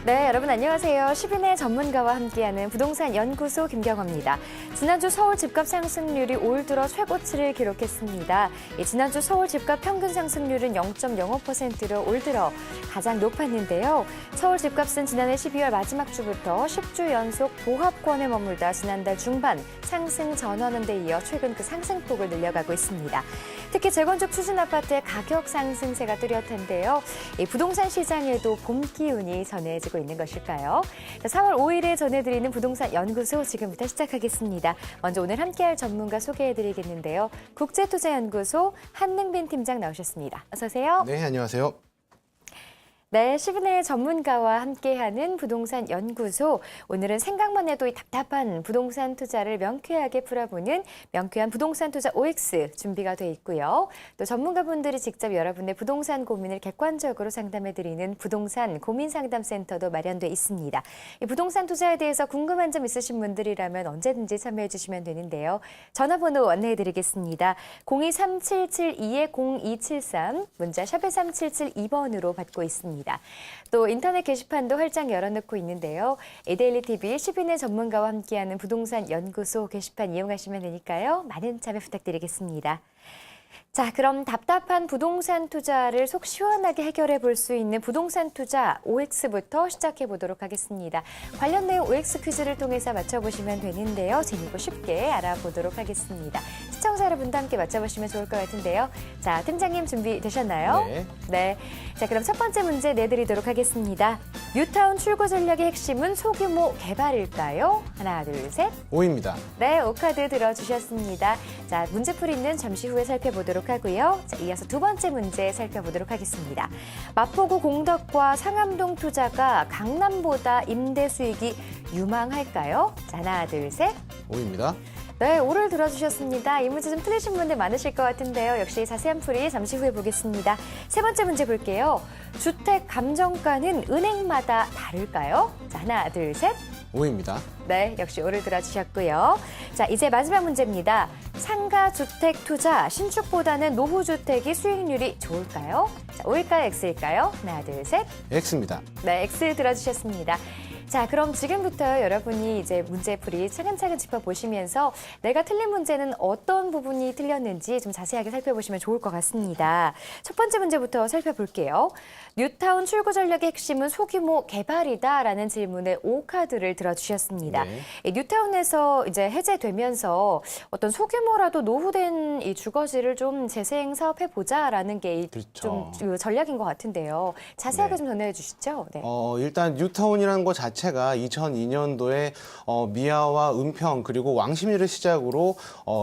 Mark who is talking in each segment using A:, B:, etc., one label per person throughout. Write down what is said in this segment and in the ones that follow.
A: 네, 여러분 안녕하세요. 시빈의 전문가와 함께하는 부동산 연구소 김경화입니다. 지난주 서울 집값 상승률이 올 들어 최고치를 기록했습니다. 지난주 서울 집값 평균 상승률은 0.05%로 올 들어 가장 높았는데요. 서울 집값은 지난해 12월 마지막 주부터 10주 연속 보합권에 머물다 지난달 중반 상승 전환한 데 이어 최근 그 상승폭을 늘려가고 있습니다. 특히 재건축 추진 아파트의 가격 상승세가 뚜렷한데요. 이 부동산 시장에도 봄 기운이 전해지고 있는 것일까요? 4월 5일에 전해드리는 부동산 연구소 지금부터 시작하겠습니다. 먼저 오늘 함께할 전문가 소개해드리겠는데요. 국제투자연구소 한능빈 팀장 나오셨습니다. 어서 오세요.
B: 네, 안녕하세요.
A: 네, 시그널 전문가와 함께하는 부동산 연구소. 오늘은 생각만 해도 이 답답한 부동산 투자를 명쾌하게 풀어보는 명쾌한 부동산 투자 OX 준비가 돼 있고요. 또 전문가분들이 직접 여러분의 부동산 고민을 객관적으로 상담해드리는 부동산 고민상담센터도 마련돼 있습니다. 이 부동산 투자에 대해서 궁금한 점 있으신 분들이라면 언제든지 참여해 주시면 되는데요. 전화번호 안내해드리겠습니다. 023-772-0273, 문자 샵 3772번으로 받고 있습니다. 또 인터넷 게시판도 활짝 열어놓고 있는데요. 에데일리 TV 시빈의 전문가와 함께하는 부동산 연구소 게시판 이용하시면 되니까요. 많은 참여 부탁드리겠습니다. 자, 그럼 답답한 부동산 투자를 속 시원하게 해결해 볼 수 있는 부동산 투자 OX부터 시작해 보도록 하겠습니다. 관련 내용 OX 퀴즈를 통해서 맞춰보시면 되는데요. 재미있고 쉽게 알아보도록 하겠습니다. 시청자 여러분도 함께 맞춰보시면 좋을 것 같은데요. 자, 팀장님 준비되셨나요?
B: 네.
A: 네. 자, 그럼 첫 번째 문제 내드리도록 하겠습니다. 뉴타운 출구 전략의 핵심은 소규모 개발일까요? 하나, 둘, 셋.
B: O입니다.
A: 네, 오카드 들어주셨습니다. 자, 문제풀이는 잠시 후에 살펴보도록 하고요. 자, 이어서 두 번째 문제 살펴보도록 하겠습니다. 마포구 공덕과 상암동 투자가 강남보다 임대 수익이 유망할까요? 자, 하나, 둘, 셋.
B: O입니다.
A: 네, 오를 들어주셨습니다. 이 문제 좀 틀리신 분들 많으실 것 같은데요. 역시 자세한 풀이 잠시 후에 보겠습니다. 세 번째 문제 볼게요. 주택 감정가는 은행마다 다를까요? 자, 하나, 둘, 셋.
B: O입니다.
A: 네, 역시 오를 들어주셨고요. 자, 이제 마지막 문제입니다. 상가 주택 투자, 신축보다는 노후 주택이 수익률이 좋을까요? 자, O일까요, X일까요? 하나, 둘, 셋.
B: X입니다.
A: 네, X 들어주셨습니다. 자, 그럼 지금부터 여러분이 이제 문제풀이 차근차근 짚어보시면서 내가 틀린 문제는 어떤 부분이 틀렸는지 좀 자세하게 살펴보시면 좋을 것 같습니다. 첫 번째 문제부터 살펴볼게요. 뉴타운 출구 전략의 핵심은 소규모 개발이다라는 질문에 O카드를 들어주셨습니다.
B: 네.
A: 이 뉴타운에서 이제 해제되면서 어떤 소규모라도 노후된 이 주거지를 좀 재생 사업해보자라는 게 좀
B: 그렇죠.
A: 전략인 것 같은데요. 자세하게
B: 네.
A: 좀 전해해 주시죠. 네.
B: 일단 뉴타운이라는 것 자체가 2002년도에 미아와 은평 그리고 왕십리를 시작으로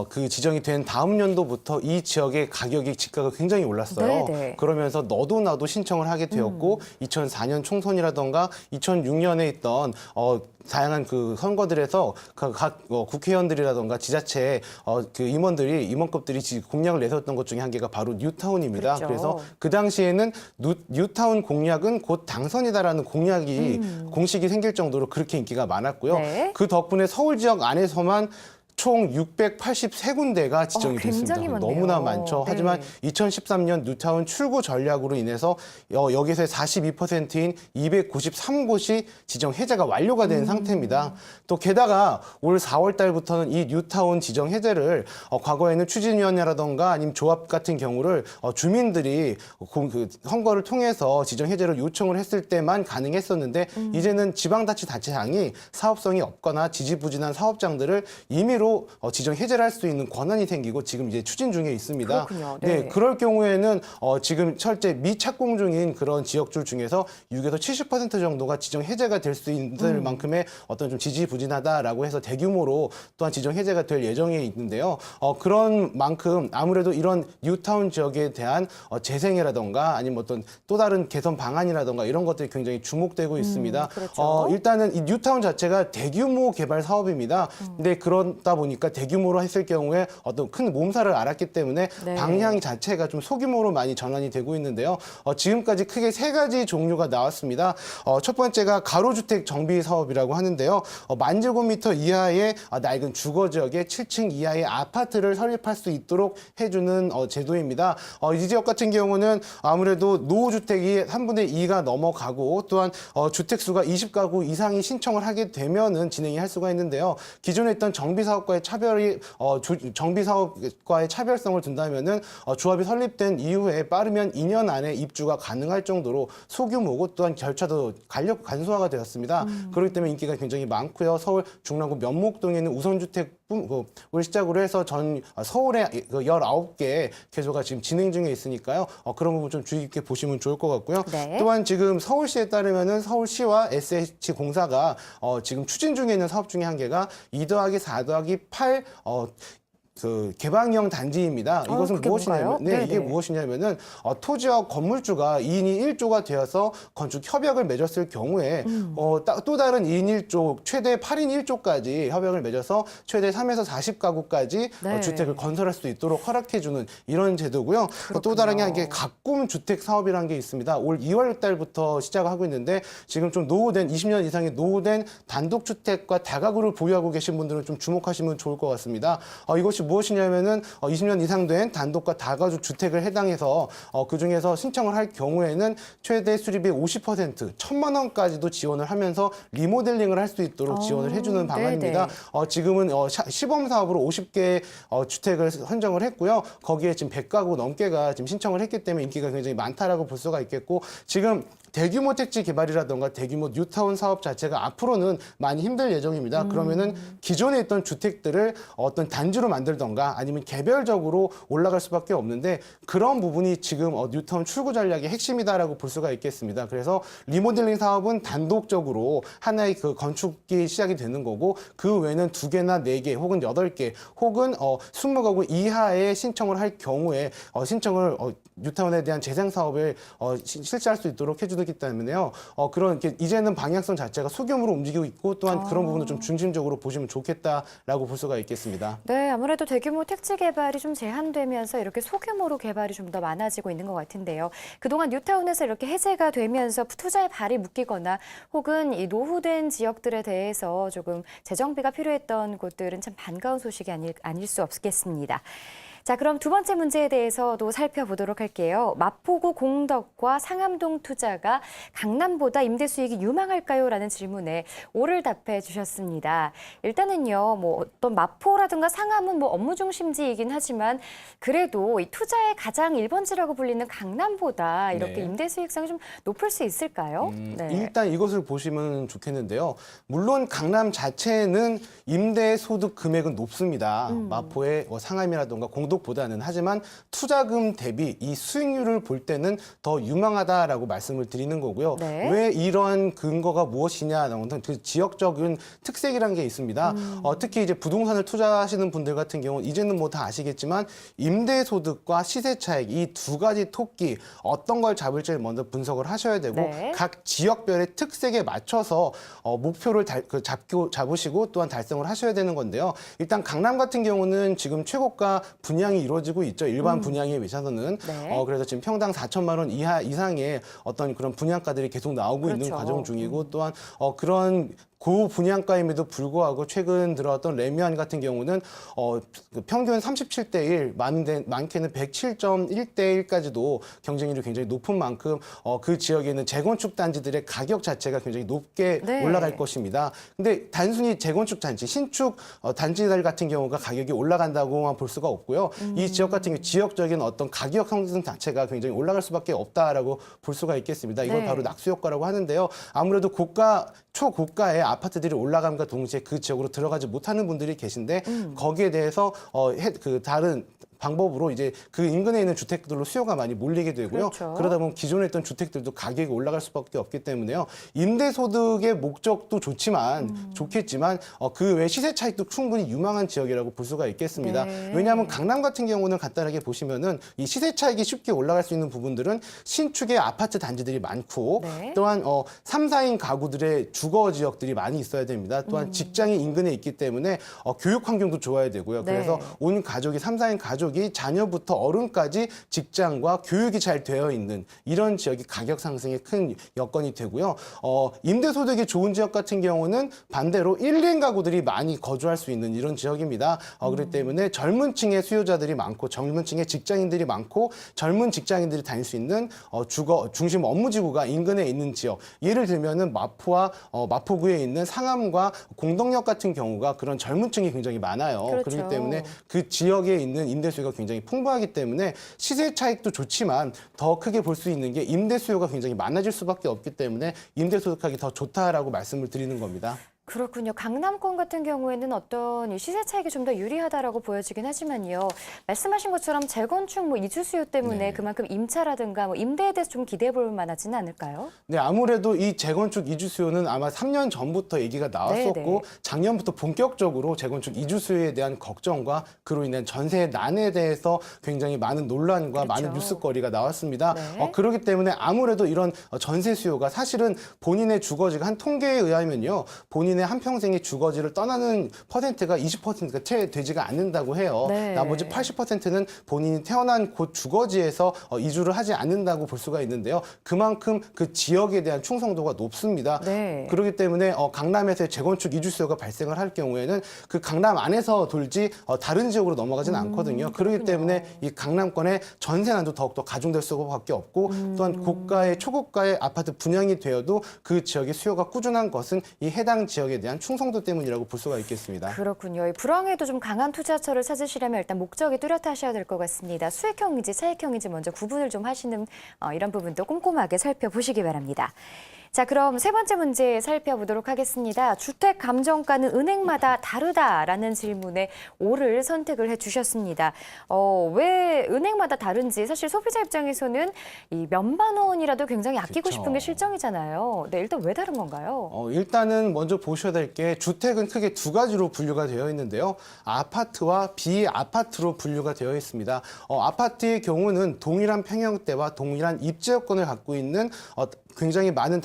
B: 그 지정이 된 다음 연도부터 이 지역의 가격이 집가가 굉장히 올랐어요.
A: 네네.
B: 그러면서 너도 나도 신청을 하게 되었고 2004년 총선이라던가 2006년에 있던 다양한 그 선거들에서 각 국회의원들이라던가 지자체 그 임원급들이 공약을 내세웠던 것 중에 한 개가 바로 뉴타운입니다.
A: 그렇죠.
B: 그래서 그 당시에는 뉴타운 공약은 곧 당선이다라는 공약이 공식이 생길 정도로 그렇게 인기가 많았고요.
A: 네.
B: 그 덕분에 서울 지역 안에서만 총 683군데가 지정이 됐습니다.
A: 굉장히 많네요.
B: 너무나 많죠.
A: 네.
B: 하지만 2013년 뉴타운 출구 전략으로 인해서 여기서의 42%인 293곳이 지정 해제가 완료가 된 상태입니다. 또 게다가 올 4월 달부터는 이 뉴타운 지정 해제를 과거에는 추진위원회라던가 아니면 조합 같은 경우를 주민들이 그 선거를 통해서 지정 해제를 요청을 했을 때만 가능했었는데 이제는 지방자치단체장이 사업성이 없거나 지지부진한 사업장들을 임의로 지정 해제를 할 수 있는 권한이 생기고 지금 이제 추진 중에 있습니다.
A: 그렇군요. 네.
B: 네, 그럴 경우에는 지금 철제 미착공 중인 그런 지역줄 중에서 6에서 70% 정도가 지정 해제가 될 수 있을 만큼의 어떤 좀 지지부진하다라고 해서 대규모로 또한 지정 해제가 될 예정에 있는데요. 그런 만큼 아무래도 이런 뉴타운 지역에 대한 재생이라던가 아니면 어떤 또 다른 개선 방안이라던가 이런 것들이 굉장히 주목되고 있습니다.
A: 그렇죠.
B: 일단은 이 뉴타운 자체가 대규모 개발 사업입니다. 근데 그러다 보니까 대규모로 했을 경우에 어떤 큰 몸살을 앓았기 때문에
A: 네.
B: 방향 자체가 좀 소규모로 많이 전환이 되고 있는데요. 지금까지 크게 세 가지 종류가 나왔습니다. 첫 번째가 가로주택 정비 사업이라고 하는데요. 10,000제곱미터 이하의 낡은 주거 지역에 7층 이하의 아파트를 설립할 수 있도록 해주는 제도입니다. 이 지역 같은 경우는 아무래도 노후주택이 3분의 2가 넘어가고 또한 주택수가 20가구 이상이 신청을 하게 되면은 진행이 할 수가 있는데요. 기존에 있던 정비사업과의 차별이 정비사업과의 차별성을 둔다면은 조합이 설립된 이후에 빠르면 2년 안에 입주가 가능할 정도로 소규모고 또한 절차도 간소화가 되었습니다. 그렇기 때문에 인기가 굉장히 많고요. 서울 중랑구 면목동에 있는 우선주택 을 시작으로 해서 서울에 19개 개소가 지금 진행 중에 있으니까요. 그런 부분 좀 주의 깊게 보시면 좋을 것 같고요.
A: 네.
B: 또한 지금 서울시에 따르면은 서울시와 SH공사가 지금 추진 중에 있는 사업 중에 한 개가 2+4+8 개방형 단지입니다. 이것은
A: 그게
B: 무엇이냐면,
A: 뭔가요?
B: 이게
A: 네네.
B: 무엇이냐면은 토지와 건물주가 2인이 1조가 되어서 건축 협약을 맺었을 경우에 또 다른 2인 1조, 최대 8인 1조까지 협약을 맺어서 최대 3에서 40가구까지
A: 네.
B: 주택을 건설할 수 있도록 허락해주는 이런 제도고요. 또 다른 게 가꿈 주택 사업이라는 게 있습니다. 올 2월 달부터 시작하고 있는데 지금 좀 노후된 20년 이상의 노후된 단독주택과 다가구를 보유하고 계신 분들은 좀 주목하시면 좋을 것 같습니다. 이것이 무엇이냐면은 20년 이상 된 단독과 다가구 주택을 해당해서 그중에서 신청을 할 경우에는 최대 수리비 50%, 1,000만 원까지도 지원을 하면서 리모델링을 할 수 있도록 지원을 해주는 방안입니다. 지금은 시범 사업으로 50개 주택을 선정을 했고요. 거기에 지금 100가구 넘게가 지금 신청을 했기 때문에 인기가 굉장히 많다라고 볼 수가 있겠고 지금 대규모 택지 개발이라던가 대규모 뉴타운 사업 자체가 앞으로는 많이 힘들 예정입니다. 그러면은 기존에 있던 주택들을 어떤 단지로 만들던가 아니면 개별적으로 올라갈 수밖에 없는데 그런 부분이 지금 뉴타운 출구 전략의 핵심이다라고 볼 수가 있겠습니다. 그래서 리모델링 사업은 단독적으로 하나의 그 건축이 시작이 되는 거고 그 외에는 2개나 4개 혹은 8개 혹은 20가구 이하의 신청을 할 경우에 신청을 뉴타운에 대한 재생 사업을 실시할 수 있도록 해주기 때문에요. 그런 이제는 방향성 자체가 소규모로 움직이고 있고 또한 그런 부분을 좀 중심적으로 보시면 좋겠다라고 볼 수가 있겠습니다.
A: 네, 아무래도 대규모 택지 개발이 좀 제한되면서 이렇게 소규모로 개발이 좀 더 많아지고 있는 것 같은데요. 그동안 뉴타운에서 이렇게 해제가 되면서 투자에 발이 묶이거나 혹은 이 노후된 지역들에 대해서 조금 재정비가 필요했던 곳들은 참 반가운 소식이 아닐 수 없겠습니다. 자, 그럼 두 번째 문제에 대해서도 살펴보도록 할게요. 마포구 공덕과 상암동 투자가 강남보다 임대 수익이 유망할까요? 라는 질문에 오를 답해 주셨습니다. 일단은요, 어떤 마포라든가 상암은 업무 중심지이긴 하지만 그래도 이 투자의 가장 1번지라고 불리는 강남보다 이렇게 임대 수익성이 좀 높을 수 있을까요? 네.
B: 일단 이것을 보시면 좋겠는데요. 물론 강남 자체는 임대 소득 금액은 높습니다. 마포의 상암이라든가 공덕보다는 하지만 투자금 대비 이 수익률을 볼 때는 더 유망하다라고 말씀을 드리는 거고요.
A: 네.
B: 왜 이런 근거가 무엇이냐? 그 지역적인 특색이라는 게 있습니다. 특히 이제 부동산을 투자하시는 분들 같은 경우는 이제는 다 아시겠지만 임대 소득과 시세 차익 이 두 가지 토끼 어떤 걸 잡을지를 먼저 분석을 하셔야 되고
A: 네.
B: 각 지역별의 특색에 맞춰서 목표를 잡으시고 또한 달성을 하셔야 되는 건데요. 일단 강남 같은 경우는 지금 최고가 분양이 이루어지고 있죠. 일반 분양에 비해서는.
A: 네.
B: 그래서 지금 평당 4천만 원 이상의 어떤 그런 분양가들이 계속 나오고 있는
A: 그렇죠.
B: 과정 중이고 또한 그런 고분양가임에도 불구하고 최근 들어왔던 레미안 같은 경우는 평균 37대1, 많게는 107.1대1까지도 경쟁률이 굉장히 높은 만큼 그 지역에 있는 재건축 단지들의 가격 자체가 굉장히 높게
A: 네.
B: 올라갈 것입니다. 근데 단순히 재건축 단지, 신축 단지들 같은 경우가 가격이 올라간다고만 볼 수가 없고요. 이 지역 같은 경우 지역적인 어떤 가격 상승 자체가 굉장히 올라갈 수밖에 없다라고 볼 수가 있겠습니다. 이걸
A: 네.
B: 바로 낙수 효과라고 하는데요. 아무래도 초고가의 아파트들이 올라감과 동시에 그 지역으로 들어가지 못하는 분들이 계신데 거기에 대해서 다른 방법으로 이제 그 인근에 있는 주택들로 수요가 많이 몰리게 되고요.
A: 그렇죠.
B: 그러다 보면 기존에 있던 주택들도 가격이 올라갈 수밖에 없기 때문에요. 임대소득의 목적도 좋겠지만 그 외 시세 차익도 충분히 유망한 지역이라고 볼 수가 있겠습니다.
A: 네.
B: 왜냐하면 강남 같은 경우는 간단하게 보시면은 이 시세 차익이 쉽게 올라갈 수 있는 부분들은 신축의 아파트 단지들이 많고
A: 네.
B: 또한 3, 4인 가구들의 주거 지역들이 많이 있어야 됩니다. 또한 직장이 인근에 있기 때문에 교육 환경도 좋아야 되고요.
A: 네.
B: 그래서 온 가족이 3, 4인 가족이 자녀부터 어른까지 직장과 교육이 잘 되어 있는 이런 지역이 가격 상승에 큰 여건이 되고요. 임대소득이 좋은 지역 같은 경우는 반대로 1, 2인 가구들이 많이 거주할 수 있는 이런 지역입니다. 그렇기 때문에 젊은 층의 수요자들이 많고 젊은 층의 직장인들이 많고 젊은 직장인들이 다닐 수 있는 주거 중심 업무지구가 인근에 있는 지역. 예를 들면은 마포구에 있는 상암과 공덕역 같은 경우가 그런 젊은 층이 굉장히 많아요.
A: 그렇죠.
B: 그렇기 때문에 그 지역에 있는 임대 수요가 굉장히 풍부하기 때문에 시세 차익도 좋지만 더 크게 볼 수 있는 게 임대 수요가 굉장히 많아질 수밖에 없기 때문에 임대 소득하기 더 좋다라고 말씀을 드리는 겁니다.
A: 그렇군요. 강남권 같은 경우에는 어떤 이 시세 차익이 좀 더 유리하다라고 보여지긴 하지만요. 말씀하신 것처럼 재건축 이주 수요 때문에
B: 네.
A: 그만큼 임차라든가 임대에 대해서 좀 기대해 볼 만하지는 않을까요?
B: 네, 아무래도 이 재건축 이주 수요는 아마 3년 전부터 얘기가 나왔었고
A: 네네.
B: 작년부터 본격적으로 재건축 이주 수요에 대한 걱정과 그로 인한 전세 난에 대해서 굉장히 많은 논란과
A: 그렇죠.
B: 많은 뉴스거리가 나왔습니다.
A: 네.
B: 그렇기 때문에 아무래도 이런 전세 수요가 사실은 본인의 주거지가 한 통계에 의하면요. 본인의 한평생의 주거지를 떠나는 퍼센트가 20%가 채 되지가 않는다고 해요.
A: 네.
B: 나머지 80%는 본인이 태어난 곳 주거지에서 이주를 하지 않는다고 볼 수가 있는데요. 그만큼 그 지역에 대한 충성도가 높습니다.
A: 네.
B: 그렇기 때문에 강남에서의 재건축 이주 수요가 발생을 할 경우에는 그 강남 안에서 돌지 다른 지역으로 넘어가지는 않거든요. 그렇기 때문에 이 강남권의 전세난도 더욱더 가중될 수밖에 없고 또한 고가의 초고가의 아파트 분양이 되어도 그 지역의 수요가 꾸준한 것은 이 해당 지역에 대한 충성도 때문이라고 볼 수가 있겠습니다.
A: 그렇군요. 이 불황에도 좀 강한 투자처를 찾으시려면 일단 목적이 뚜렷하셔야 될 것 같습니다. 수익형인지 차익형인지 먼저 구분을 좀 하시는 이런 부분도 꼼꼼하게 살펴보시기 바랍니다. 자, 그럼 세 번째 문제 살펴보도록 하겠습니다. 주택 감정가는 은행마다 다르다라는 질문에 O를 선택을 해주셨습니다. 왜 은행마다 다른지 사실 소비자 입장에서는 이 몇만 원이라도 굉장히 아끼고
B: 그렇죠.
A: 싶은 게 실정이잖아요. 네, 일단 왜 다른 건가요?
B: 일단은 먼저 보셔야 될 게 주택은 크게 두 가지로 분류가 되어 있는데요. 아파트와 비아파트로 분류가 되어 있습니다. 아파트의 경우는 동일한 평형대와 동일한 입지 여건을 갖고 있는 굉장히 많은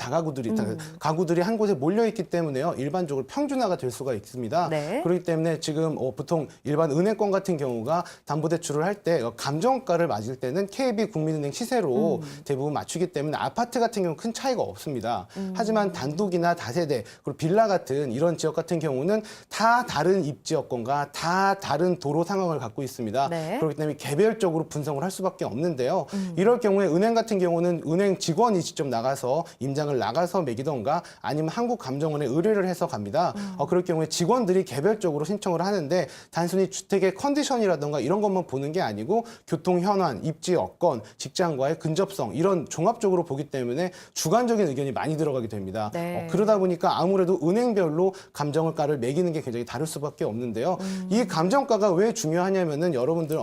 B: 가구들이 한 곳에 몰려 있기 때문에요. 일반적으로 평준화가 될 수가 있습니다.
A: 네.
B: 그렇기 때문에 지금 보통 일반 은행권 같은 경우가 담보대출을 할 때 감정가를 맞을 때는 KB 국민은행 시세로 대부분 맞추기 때문에 아파트 같은 경우는 큰 차이가 없습니다. 하지만 단독이나 다세대 그리고 빌라 같은 이런 지역 같은 경우는 다 다른 입지 여건과 다 다른 도로 상황을 갖고 있습니다.
A: 네.
B: 그렇기 때문에 개별적으로 분석을 할 수밖에 없는데요. 이럴 경우에 은행 같은 경우는 은행 직원이 직접 나가서 임장을 나가서 매기던가 아니면 한국감정원에 의뢰를 해서 갑니다. 그럴 경우에 직원들이 개별적으로 신청을 하는데 단순히 주택의 컨디션이라던가 이런 것만 보는 게 아니고 교통 현황, 입지 여건, 직장과의 근접성 이런 종합적으로 보기 때문에 주관적인 의견이 많이 들어가게 됩니다.
A: 네.
B: 그러다 보니까 아무래도 은행별로 감정가를 매기는 게 굉장히 다를 수밖에 없는데요. 이 감정가가 왜 중요하냐면은 여러분들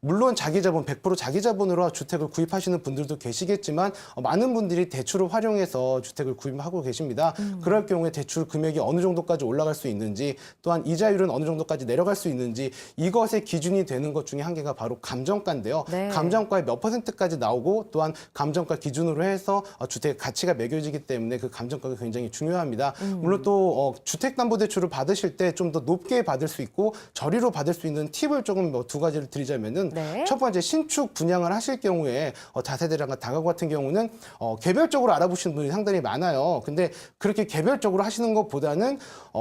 B: 물론 자기 자본 100% 자기 자본으로 주택을 구입하시는 분들도 계시겠지만 많은 분들이 대출을 활용해서 주택을 구입하고 계십니다. 그럴 경우에 대출 금액이 어느 정도까지 올라갈 수 있는지 또한 이자율은 어느 정도까지 내려갈 수 있는지 이것의 기준이 되는 것 중에 한 개가 바로 감정가인데요.
A: 네.
B: 감정가의 몇 %까지 나오고 또한 감정가 기준으로 해서 주택의 가치가 매겨지기 때문에 그 감정가가 굉장히 중요합니다. 물론 또 주택담보대출을 받으실 때 좀 더 높게 받을 수 있고 저리로 받을 수 있는 팁을 조금 두 가지를 드리자면은
A: 네.
B: 첫 번째 신축 분양을 하실 경우에 다세대랑 다가구 같은 경우는 개별적으로 알아보시는 분이 상당히 많아요. 근데 그렇게 개별적으로 하시는 것보다는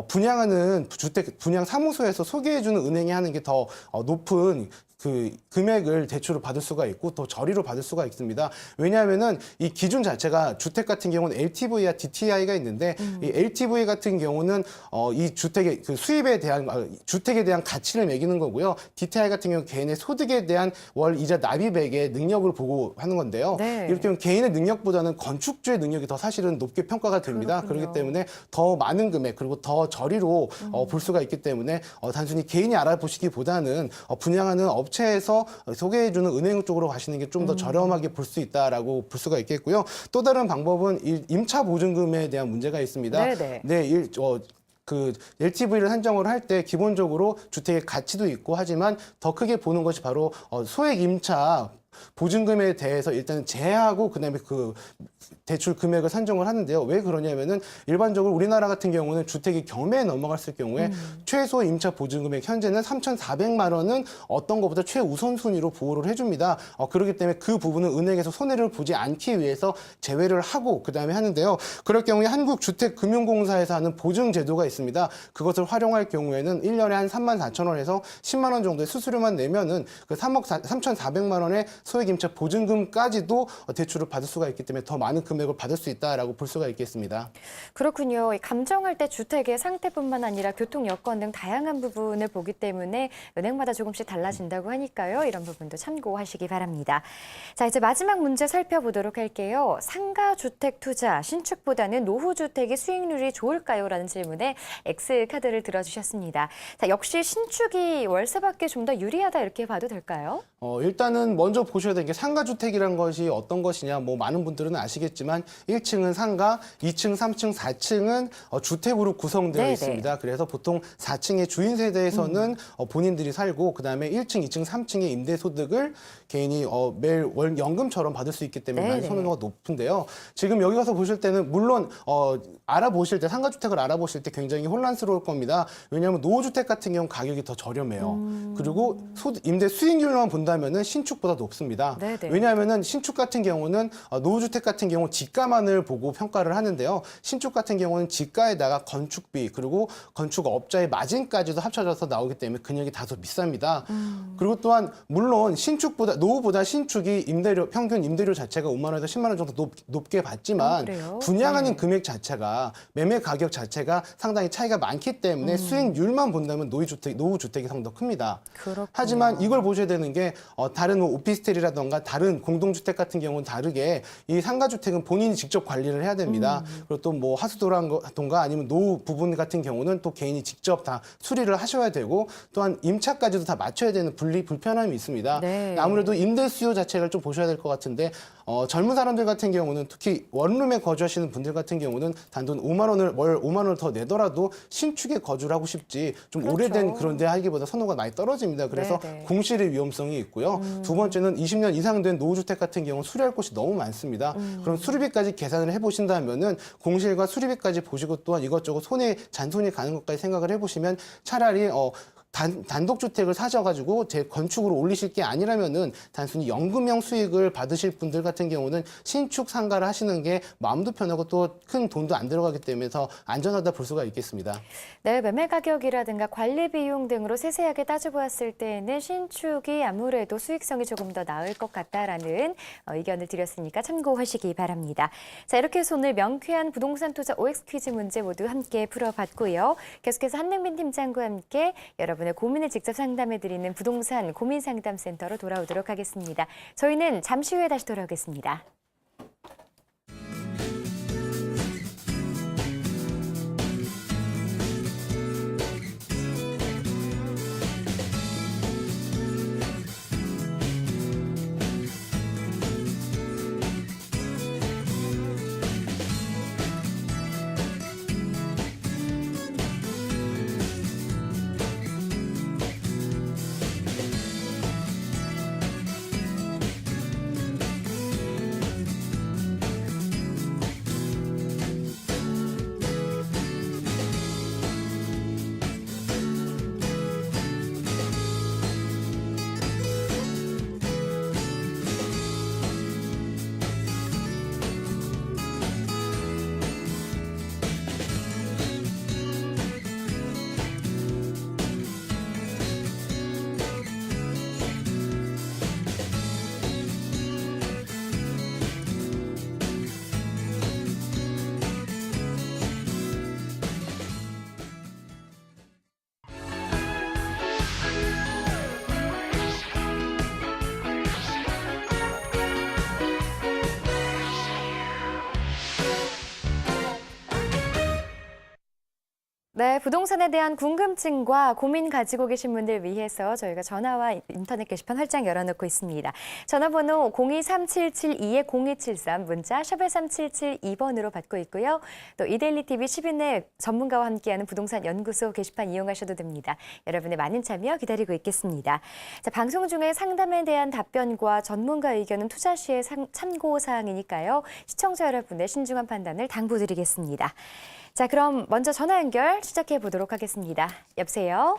B: 분양하는 주택 분양 사무소에서 소개해주는 은행이 하는 게 더 높은 그 금액을 대출을 받을 수가 있고 또 저리로 받을 수가 있습니다. 왜냐하면은 이 기준 자체가 주택 같은 경우는 LTV와 DTI가 있는데 이 LTV 같은 경우는 이 주택의 그 수입에 대한 주택에 대한 가치를 매기는 거고요. DTI 같은 경우 개인의 소득에 대한 월 이자 납입액의 능력을 보고 하는 건데요.
A: 네.
B: 이렇게 하면 개인의 능력보다는 건축주의 능력이 더 사실은 높게 평가가 됩니다.
A: 그렇군요.
B: 그렇기 때문에 더 많은 금액 그리고 더 저리로 볼 수가 있기 때문에 단순히 개인이 알아보시기보다는 분양하는 업체에서 소개해주는 은행 쪽으로 가시는 게 좀 더 저렴하게 볼 수 있다라고 볼 수가 있겠고요. 또 다른 방법은 임차 보증금에 대한 문제가 있습니다.
A: 네네.
B: 네, 그 LTV를 산정을 할 때 기본적으로 주택의 가치도 있고 하지만 더 크게 보는 것이 바로 소액 임차 보증금에 대해서 일단 제하고 그다음에 그 대출 금액을 산정을 하는데요. 왜 그러냐면은 일반적으로 우리나라 같은 경우는 주택이 경매에 넘어갔을 경우에 최소 임차 보증금액 현재는 3,400만 원은 어떤 것보다 최우선 순위로 보호를 해줍니다. 그렇기 때문에 그 부분은 은행에서 손해를 보지 않기 위해서 제외를 하고 그다음에 하는데요. 그럴 경우에 한국주택금융공사에서 하는 보증 제도가 있습니다. 그것을 활용할 경우에는 1년에 한 34,000원에서 10만 원 정도의 수수료만 내면은 그 3,400만 원의 소액 임차 보증금까지도 대출을 받을 수가 있기 때문에 더 많은 금액을 받을 수 있다라고 볼 수가 있겠습니다.
A: 그렇군요. 감정할 때 주택의 상태뿐만 아니라 교통 여건 등 다양한 부분을 보기 때문에 은행마다 조금씩 달라진다고 하니까요. 이런 부분도 참고하시기 바랍니다. 자, 이제 마지막 문제 살펴보도록 할게요. 상가주택 투자, 신축보다는 노후주택의 수익률이 좋을까요? 라는 질문에 X카드를 들어주셨습니다. 자, 역시 신축이 월세받기에 좀 더 유리하다 이렇게 봐도 될까요?
B: 일단은 먼저 보셔야 되는 게 상가주택이란 것이 어떤 것이냐, 뭐 많은 분들은 아시겠지만 1층은 상가, 2층, 3층, 4층은 주택으로 구성되어
A: 네네.
B: 있습니다. 그래서 보통 4층의 주인 세대에서는 본인들이 살고 그다음에 1층, 2층, 3층의 임대소득을 개인이 매일 월 연금처럼 받을 수 있기 때문에 많이
A: 네네.
B: 선호도가 높은데요. 지금 여기 가서 보실 때는 물론 알아보실 때 상가주택을 알아보실 때 굉장히 혼란스러울 겁니다. 왜냐하면 노후주택 같은 경우 가격이 더 저렴해요. 그리고 임대 수익률만 본다면은 신축보다 높습니다.
A: 네네.
B: 왜냐하면은 신축 같은 경우는 노후주택 같은 경우 지가만을 보고 평가를 하는데요. 신축 같은 경우는 지가에다가 건축비 그리고 건축업자의 마진까지도 합쳐져서 나오기 때문에 금액이 다소 비쌉니다. 그리고 또한 물론 노후보다 신축이 평균 임대료 자체가 5만 원에서 10만 원 정도 높게 받지만
A: 그래요?
B: 분양하는
A: 네.
B: 금액 자체가 매매 가격 자체가 상당히 차이가 많기 때문에 수익률만 본다면 노후주택이 상당히 큽니다.
A: 그렇군요.
B: 하지만 이걸 보셔야 되는 게 다른 오피스텔이라던가 다른 공동주택 같은 경우는 다르게 이 상가주택은 본인이 직접 관리를 해야 됩니다. 그리고 또 뭐 하수도라던가 아니면 노후 부분 같은 경우는 또 개인이 직접 다 수리를 하셔야 되고 또한 임차까지도 다 맞춰야 되는 불편함이 있습니다.
A: 네.
B: 아무래도 임대 수요 자체를 좀 보셔야 될 것 같은데 젊은 사람들 같은 경우는 특히 원룸에 거주하시는 분들 같은 경우는 단돈 5만 원을 월 5만 원을 더 내더라도 신축에 거주를 하고 싶지 좀
A: 그렇죠.
B: 오래된 그런 데 하기보다 선호가 많이 떨어집니다. 그래서
A: 네네.
B: 공실의 위험성이 있고요. 두 번째는 20년 이상 된 노후주택 같은 경우는 수리할 곳이 너무 많습니다. 그럼 수리비까지 계산을 해보신다면은 공실과 수리비까지 보시고 또한 이것저것 잔손이 가는 것까지 생각을 해보시면 차라리 단독주택을 사셔가지고 재건축으로 올리실 게 아니라면은 단순히 연금형 수익을 받으실 분들 같은 경우는 신축 상가를 하시는 게 마음도 편하고 또 큰 돈도 안 들어가기 때문에 더 안전하다 볼 수가 있겠습니다.
A: 네, 매매 가격이라든가 관리 비용 등으로 세세하게 따져보았을 때는 신축이 아무래도 수익성이 조금 더 나을 것 같다라는 의견을 드렸으니까 참고하시기 바랍니다. 자, 이렇게 해서 오늘 명쾌한 부동산 투자 OX 퀴즈 문제 모두 함께 풀어봤고요. 계속해서 한능민 팀장과 함께 여러분의 고민을 직접 상담해드리는 부동산 고민상담센터로 돌아오도록 하겠습니다. 저희는 잠시 후에 다시 돌아오겠습니다. 네, 부동산에 대한 궁금증과 고민 가지고 계신 분들 위해서 저희가 전화와 인터넷 게시판 활짝 열어놓고 있습니다. 전화번호 02377-220273, 문자 샵 3772번으로 받고 있고요. 또 이데일리 TV 10인의 전문가와 함께하는 부동산 연구소 게시판 이용하셔도 됩니다. 여러분의 많은 참여 기다리고 있겠습니다. 자, 방송 중에 상담에 대한 답변과 전문가 의견은 투자 시의 참고 사항이니까요. 시청자 여러분의 신중한 판단을 당부드리겠습니다. 자, 그럼 먼저 전화 연결 시작해 보도록 하겠습니다. 여보세요?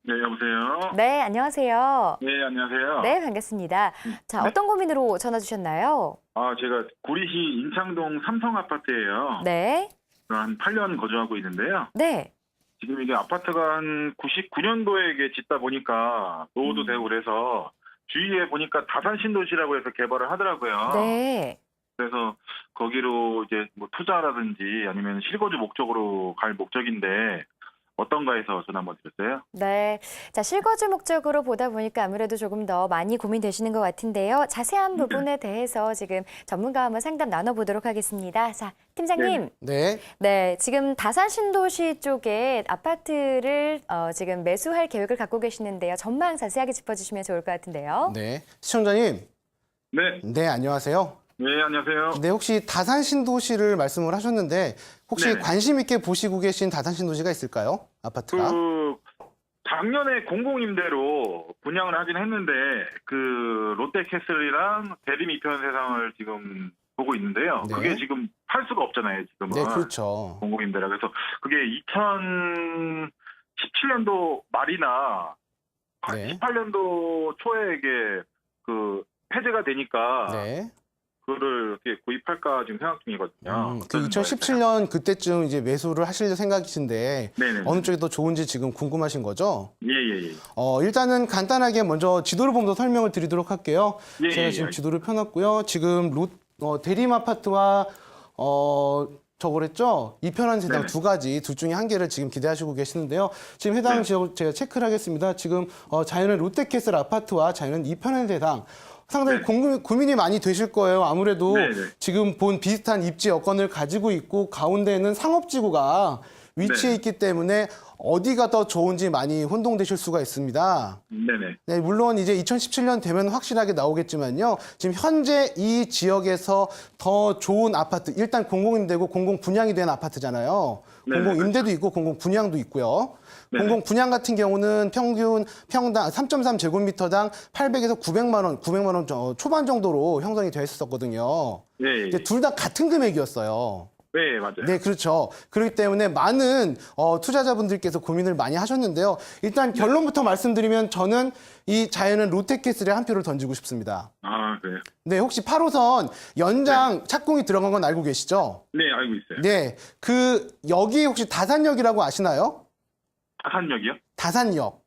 C: 네, 여보세요?
A: 네, 안녕하세요.
C: 네, 안녕하세요.
A: 네, 반갑습니다. 자,
C: 네.
A: 어떤 고민으로 전화 주셨나요?
C: 제가 구리시 인창동 삼성 아파트예요.
A: 네.
C: 한 8년 거주하고 있는데요.
A: 네.
C: 지금 이게 아파트가 한 99년도에 이게 짓다 보니까 노후도 되고 그래서 주위에 보니까 다산 신도시라고 해서 개발을 하더라고요.
A: 네.
C: 그래서 거기로 이제 뭐 투자라든지 아니면 실거주 목적으로 갈 목적인데 어떤가 해서 전화 한번 드렸어요.
A: 네. 자, 실거주 목적으로 보다 보니까 아무래도 조금 더 많이 고민되시는 것 같은데요. 자세한 부분에 대해서 지금 전문가와 한번 상담 나눠보도록 하겠습니다. 자, 팀장님.
B: 네.
A: 네, 지금 다산 신도시 쪽에 아파트를 지금 매수할 계획을 갖고 계시는데요. 전망 자세하게 짚어주시면 좋을 것 같은데요.
B: 네. 시청자님.
C: 네.
B: 네, 안녕하세요.
C: 네, 안녕하세요.
B: 네, 혹시 다산 신도시를 말씀을 하셨는데 혹시
C: 네네.
B: 관심 있게 보시고 계신 다산 신도시가 있을까요? 아파트가?
C: 작년에 공공임대로 분양을 하긴 했는데 롯데캐슬이랑 대림 2편 세상을 지금 보고 있는데요.
B: 네.
C: 그게 지금 팔 수가 없잖아요, 지금은.
B: 네, 그렇죠.
C: 공공임대라. 그래서 그게 2017년도 말이나
B: 네.
C: 18년도 초에 이게 폐지가 되니까
B: 네.
C: 그거를 어떻게 구입할까 지금 생각 중이거든요.
B: 그 2017년 그때쯤 이제 매수를 하실 생각이신데
C: 네네.
B: 어느 쪽이 더 좋은지 지금 궁금하신 거죠?
C: 예예예.
B: 일단은 간단하게 먼저 지도를 보면서 설명을 드리도록 할게요.
C: 예,
B: 제가
C: 예,
B: 지금
C: 예.
B: 지도를 펴놨고요. 지금 대림 아파트와 저거랬죠? 이편한 세상
C: 네네.
B: 두 가지, 둘 중에 한 개를 지금 기대하시고 계시는데요. 지금 해당
C: 네.
B: 지역을 제가 체크를 하겠습니다. 지금 자연은 롯데캐슬 아파트와 자연은 이편한 세상 상당히
C: 네.
B: 고민이 많이 되실 거예요. 아무래도
C: 네네.
B: 지금 본 비슷한 입지 여건을 가지고 있고 가운데에는 상업지구가 위치해
C: 네.
B: 있기 때문에 어디가 더 좋은지 많이 혼동되실 수가 있습니다.
C: 네네.
B: 네, 물론 이제 2017년 되면 확실하게 나오겠지만요. 지금 현재 이 지역에서 더 좋은 아파트, 일단 공공임대고 공공분양이 된 아파트잖아요.
C: 네,
B: 공공임대도 있고 공공분양도 있고요.
C: 네.
B: 공공분양 같은 경우는 평균 평당 3.3제곱미터당 800에서 900만 원 초반 정도로 형성이 되어 있었거든요.
C: 네.
B: 근데 둘 다 같은 금액이었어요.
C: 네, 맞아요.
B: 네, 그렇죠. 그렇기 때문에 많은 투자자분들께서 고민을 많이 하셨는데요. 일단 결론부터 말씀드리면 저는 이 자연은 롯데캐슬에 한 표를 던지고 싶습니다.
C: 아, 그래요?
B: 네, 혹시 8호선 연장 착공이 들어간 건 알고 계시죠?
C: 네, 알고 있어요.
B: 네, 여기 혹시 다산역이라고 아시나요?
C: 다산역이요?
B: 다산역.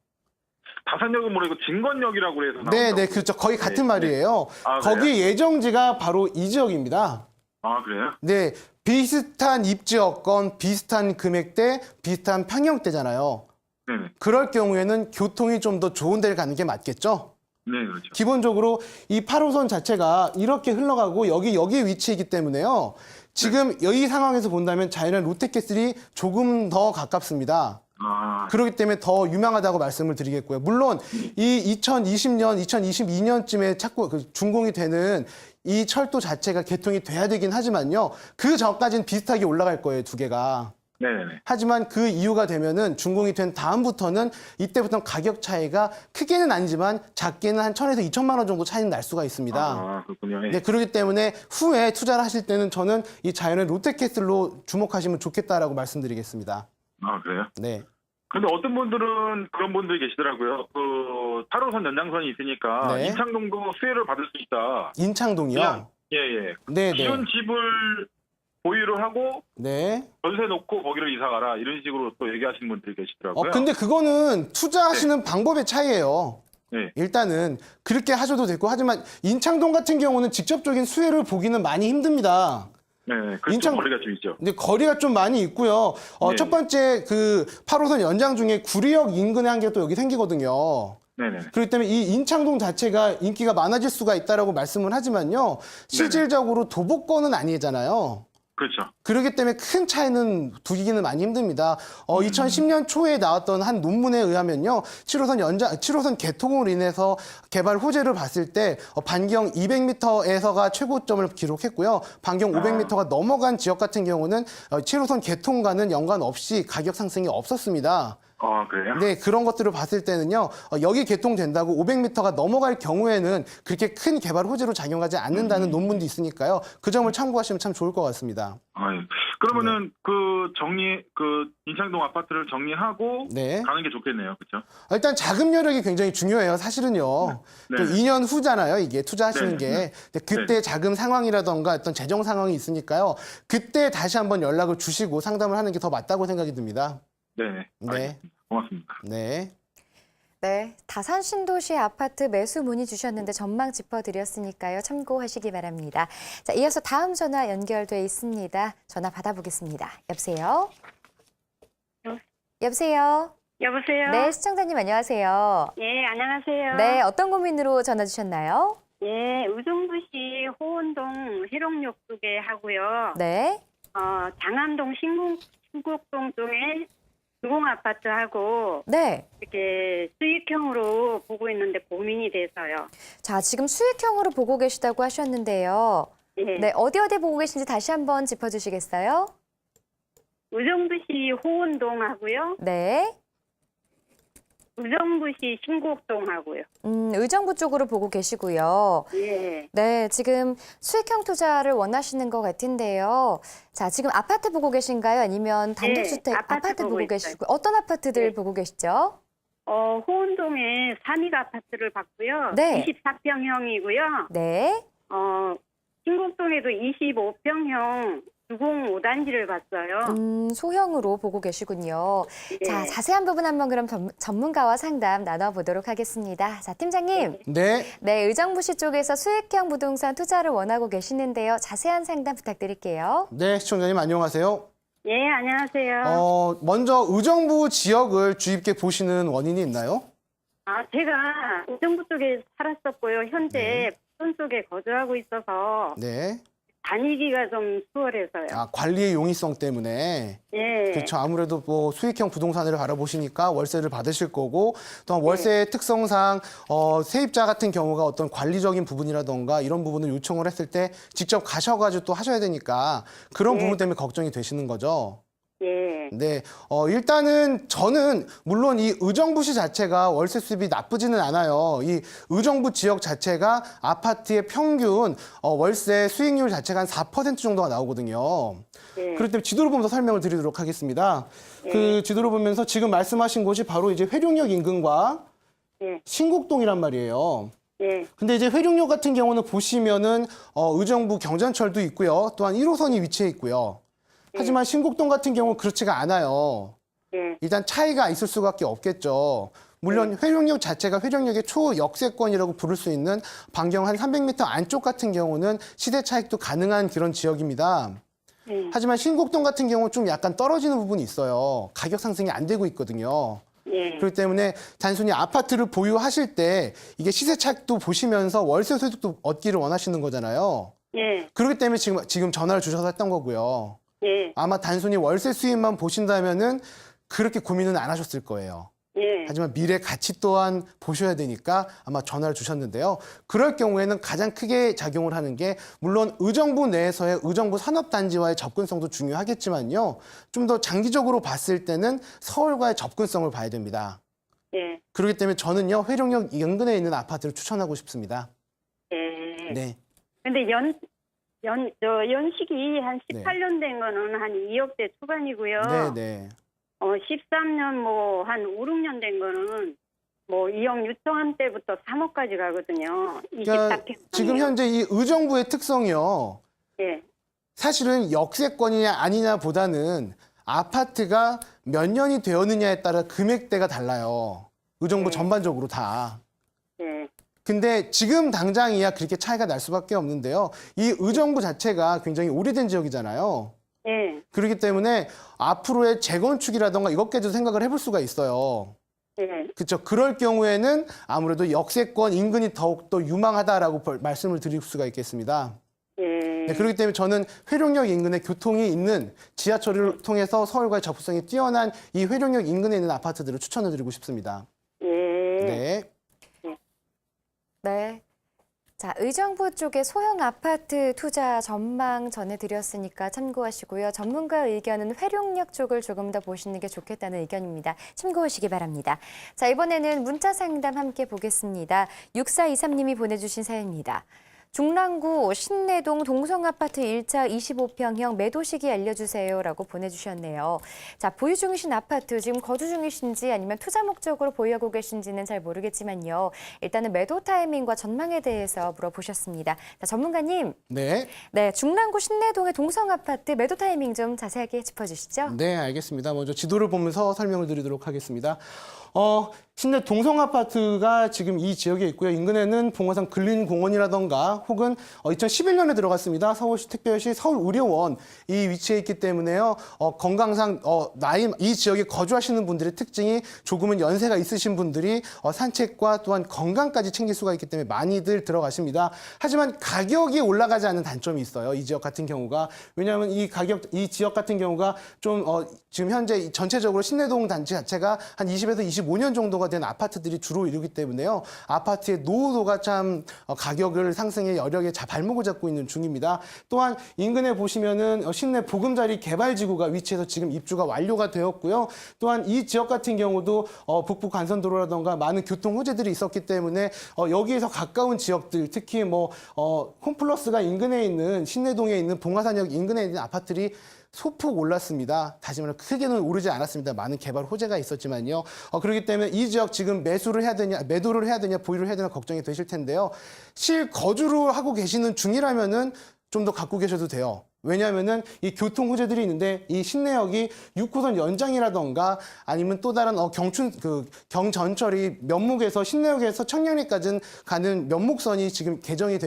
C: 다산역은 모르고 진건역이라고 해서 나온다고.
B: 네, 네, 그렇죠. 거의 같은 말이에요.
C: 아,
B: 거기 예정지가 바로 이 지역입니다.
C: 아, 그래요?
B: 네, 비슷한 입지 여건, 비슷한 금액대, 비슷한 평형대잖아요.
C: 네네.
B: 그럴 경우에는 교통이 좀 더 좋은 데를 가는 게 맞겠죠?
C: 네, 그렇죠.
B: 기본적으로 이 8호선 자체가 이렇게 흘러가고 여기에 위치이기 때문에요. 지금 이 상황에서 본다면 자연은 롯데캐슬이 조금 더 가깝습니다.
C: 아,
B: 그렇기 때문에 더 유명하다고 말씀을 드리겠고요. 물론 이 2020년, 2022년쯤에 준공이 되는 이 철도 자체가 개통이 돼야 되긴 하지만요. 그 전까지는 비슷하게 올라갈 거예요, 두 개가.
C: 네네네.
B: 하지만 그 이유가 되면은 준공이 된 다음부터는 이때부터는 가격 차이가 크게는 아니지만 작게는 한 1,000에서 2,000만 원 정도 차이는 날 수가 있습니다.
C: 아, 그렇군요. 네.
B: 네, 그렇기 때문에 후에 투자를 하실 때는 저는 이 자연의 롯데캐슬로 주목하시면 좋겠다라고 말씀드리겠습니다.
C: 아, 그래요?
B: 네.
C: 근데 어떤 분들은 그런 분들이 계시더라고요. 8호선 연장선이 있으니까
B: 네.
C: 인창동도 수혜를 받을 수 있다.
B: 인창동이요?
C: 그냥, 예.
B: 네, 네.
C: 기존 집을 보유를 하고
B: 네.
C: 전세 놓고 거기로 이사 가라 이런 식으로 또 얘기하시는 분들이 계시더라고요.
B: 근데 그거는 투자하시는 방법의 차이예요.
C: 네.
B: 일단은 그렇게 하셔도 되고 하지만 인창동 같은 경우는 직접적인 수혜를 보기는 많이 힘듭니다.
C: 네, 그쪽 거리가 좀 있죠.
B: 근데 거리가 좀 많이 있고요.
C: 네.
B: 첫 번째 8호선 연장 중에 구리역 인근에 한 개 또 여기 생기거든요.
C: 네네.
B: 그렇기 때문에 이 인창동 자체가 인기가 많아질 수가 있다라고 말씀을 하지만요. 실질적으로 도보권은 아니잖아요.
C: 그렇죠.
B: 그렇기 때문에 큰 차이는 두기는 많이 힘듭니다. 2010년 초에 나왔던 한 논문에 의하면요. 7호선 개통으로 인해서 개발 호재를 봤을 때 반경 200m에서가 최고점을 기록했고요. 반경 500m가 넘어간 지역 같은 경우는 7호선 개통과는 연관 없이 가격 상승이 없었습니다.
C: 그래요?
B: 네, 그런 것들을 봤을 때는요, 여기 개통된다고 500m가 넘어갈 경우에는 그렇게 큰 개발 호재로 작용하지 않는다는 논문도 있으니까요. 그 점을 참고하시면 참 좋을 것 같습니다.
C: 예. 그러면은 인창동 아파트를 정리하고
B: 네.
C: 가는 게 좋겠네요. 그렇죠?
B: 일단 자금 여력이 굉장히 중요해요. 사실은요.
C: 네.
B: 그 2년 후잖아요. 이게 투자하시는
C: 네.
B: 게. 근데 그때 자금 상황이라던가 어떤 재정 상황이 있으니까요. 그때 다시 한번 연락을 주시고 상담을 하는 게 더 맞다고 생각이 듭니다.
C: 네.
B: 네.
C: 알겠습니다. 고맙습니다.
B: 네.
A: 네, 다산 신도시 아파트 매수 문의 주셨는데 전망 짚어드렸으니까요. 참고하시기 바랍니다. 자, 이어서 다음 전화 연결돼 있습니다. 전화 받아보겠습니다. 여보세요? 여보세요?
D: 여보세요?
A: 네, 시청자님 안녕하세요.
D: 예, 안녕하세요.
A: 네, 어떤 고민으로 전화 주셨나요?
D: 예, 의정부시 호원동 해롱역 쪽에 하고요.
A: 네.
D: 장암동 신곡동 쪽에 주공아파트하고
A: 네.
D: 이렇게 수익형으로 보고 있는데 고민이 돼서요.
A: 자, 지금 수익형으로 보고 계시다고 하셨는데요.
D: 예.
A: 네, 어디 보고 계신지 다시 한번 짚어주시겠어요?
D: 의정부시 호원동 하고요.
A: 네.
D: 의정부시 신곡동 하고요.
A: 의정부 쪽으로 보고 계시고요.
D: 예.
A: 네, 지금 수익형 투자를 원하시는 것 같은데요. 자, 지금 아파트 보고 계신가요? 아니면 단독주택
D: 네, 아파트
A: 보고
D: 보고
A: 계시고 어떤 아파트들
D: 네.
A: 보고 계시죠?
D: 호원동에 삼익 아파트를 봤고요.
A: 네.
D: 24평형이고요.
A: 네.
D: 신곡동에도 25평형 905단지를 봤어요.
A: 소형으로 보고 계시군요.
D: 예.
A: 자, 자세한 부분 한번 그럼 전문가와 상담 나눠보도록 하겠습니다. 자, 팀장님.
B: 네.
A: 네, 의정부시 쪽에서 수익형 부동산 투자를 원하고 계시는데요. 자세한 상담 부탁드릴게요.
B: 네, 시청자님 안녕하세요.
D: 예, 안녕하세요.
B: 먼저 의정부 지역을 주의 깊게 보시는 원인이 있나요?
D: 제가 의정부 쪽에 살았었고요. 현재 부천 쪽에 거주하고 있어서
B: 네.
D: 다니기가 좀 수월해서요.
B: 관리의 용이성 때문에.
D: 예.
B: 그렇죠. 아무래도 뭐 수익형 부동산을 바라보시니까 월세를 받으실 거고, 또한 월세의 특성상 세입자 같은 경우가 어떤 관리적인 부분이라던가 이런 부분을 요청을 했을 때 직접 가셔가지고 또 하셔야 되니까 그런 부분 때문에 걱정이 되시는 거죠.
D: 예.
B: 네, 일단은 저는 물론 이 의정부시 자체가 월세 수입이 나쁘지는 않아요. 이 의정부 지역 자체가 아파트의 평균 월세 수익률 자체가 한 4% 정도가 나오거든요.
D: 예.
B: 그렇기 때문에 지도를 보면서 설명을 드리도록 하겠습니다. 그 지도를 보면서 지금 말씀하신 곳이 바로 이제 회룡역 인근과
D: 예.
B: 신곡동이란 말이에요.
D: 예.
B: 근데 이제 회룡역 같은 경우는 보시면은 의정부 경전철도 있고요. 또한 1호선이 위치해 있고요. 하지만 신곡동 같은 경우는 그렇지가 않아요.
D: 예.
B: 일단 차이가 있을 수밖에 없겠죠. 물론 회룡역 자체가 회룡역의 초역세권이라고 부를 수 있는 반경 한 300m 안쪽 같은 경우는 시대 차익도 가능한 그런 지역입니다.
D: 예.
B: 하지만 신곡동 같은 경우는 좀 약간 떨어지는 부분이 있어요. 가격 상승이 안 되고 있거든요.
D: 예.
B: 그렇기 때문에 단순히 아파트를 보유하실 때 이게 시세 차익도 보시면서 월세 소득도 얻기를 원하시는 거잖아요.
D: 예.
B: 그렇기 때문에 지금 전화를 주셔서 했던 거고요.
D: 예.
B: 아마 단순히 월세 수입만 보신다면은 그렇게 고민은 안 하셨을 거예요.
D: 예.
B: 하지만 미래 가치 또한 보셔야 되니까 아마 전화를 주셨는데요. 그럴 경우에는 가장 크게 작용을 하는 게 물론 의정부 내에서의 의정부 산업단지와의 접근성도 중요하겠지만요. 좀 더 장기적으로 봤을 때는 서울과의 접근성을 봐야 됩니다.
D: 예.
B: 그렇기 때문에 저는요. 회룡역 인근에 있는 아파트를 추천하고 싶습니다.
D: 예.
B: 네.
D: 근데 연식이 한
B: 네.
D: 18년 된 거는 한 2억대 초반이고요.
B: 네.
D: 13년 뭐 한 5, 6년 된 거는 뭐 2억 6천원 대부터 3억까지 가거든요.
B: 그러니까
D: 24평.
B: 지금 현재 이 의정부의 특성이요.
D: 예.
B: 사실은 역세권이냐 아니냐 보다는 아파트가 몇 년이 되었느냐에 따라 금액대가 달라요. 의정부 전반적으로 다.
D: 예.
B: 근데 지금 당장이야 그렇게 차이가 날 수밖에 없는데요. 이 의정부 자체가 굉장히 오래된 지역이잖아요.
D: 예.
B: 그렇기 때문에 앞으로의 재건축이라던가 이것까지도 생각을 해볼 수가 있어요.
D: 예.
B: 그렇죠. 그럴 경우에는 아무래도 역세권 인근이 더욱더 유망하다라고 말씀을 드릴 수가 있겠습니다.
D: 예.
B: 네, 그렇기 때문에 저는 회룡역 인근에 교통이 있는 지하철을 통해서 서울과의 접근성이 뛰어난 이 회룡역 인근에 있는 아파트들을 추천을 드리고 싶습니다.
D: 예.
B: 네.
A: 네. 자, 의정부 쪽에 소형 아파트 투자 전망 전해드렸으니까 참고하시고요. 전문가 의견은 회룡역 쪽을 조금 더 보시는 게 좋겠다는 의견입니다. 참고하시기 바랍니다. 자, 이번에는 문자 상담 함께 보겠습니다. 6423님이 보내주신 사연입니다. 중랑구 신내동 동성아파트 1차 25평형 매도 시기 알려주세요라고 보내주셨네요. 자, 보유 중이신 아파트 지금 거주 중이신지 아니면 투자 목적으로 보유하고 계신지는 잘 모르겠지만요. 일단은 매도 타이밍과 전망에 대해서 물어보셨습니다. 자, 전문가님.
B: 네.
A: 네, 중랑구 신내동의 동성아파트 매도 타이밍 좀 자세하게 짚어주시죠.
B: 네, 알겠습니다. 먼저 지도를 보면서 설명을 드리도록 하겠습니다. 신내 동성아파트가 지금 이 지역에 있고요. 인근에는 봉화산 근린공원이라던가 혹은 2011년에 들어갔습니다. 서울시 특별시 서울의료원 이 위치에 있기 때문에요. 건강상 이 지역에 거주하시는 분들의 특징이 조금은 연세가 있으신 분들이 산책과 또한 건강까지 챙길 수가 있기 때문에 많이들 들어가십니다. 하지만 가격이 올라가지 않는 단점이 있어요. 이 지역 같은 경우가. 왜냐하면 이 지역 같은 경우가 좀 지금 현재 전체적으로 신내동 단지 자체가 한 20에서 25년 정도가 된 아파트들이 주로 이루기 때문에요. 아파트의 노후도가 참 가격을 상승의 여력에 발목을 잡고 있는 중입니다. 또한 인근에 보시면은 신내 보금자리 개발지구가 위치해서 지금 입주가 완료가 되었고요. 또한 이 지역 같은 경우도 북부 간선도로라던가 많은 교통 호재들이 있었기 때문에 여기에서 가까운 지역들, 특히 홈플러스가 인근에 있는 신내동에 있는 봉화산역 인근에 있는 아파트들이 소폭 올랐습니다. 다시 말해 크게는 오르지 않았습니다. 많은 개발 호재가 있었지만요. 그렇기 때문에 이 지역 지금 매도를 해야 되냐, 보유를 해야 되냐 걱정이 되실 텐데요. 실거주를 하고 계시는 중이라면은 좀 더 갖고 계셔도 돼요. 왜냐하면은 이 교통 호재들이 있는데 이 신내역이 6호선 연장이라던가 아니면 또 다른 경전철이 면목에서 신내역에서 청량리까지 가는 면목선이 지금 예정이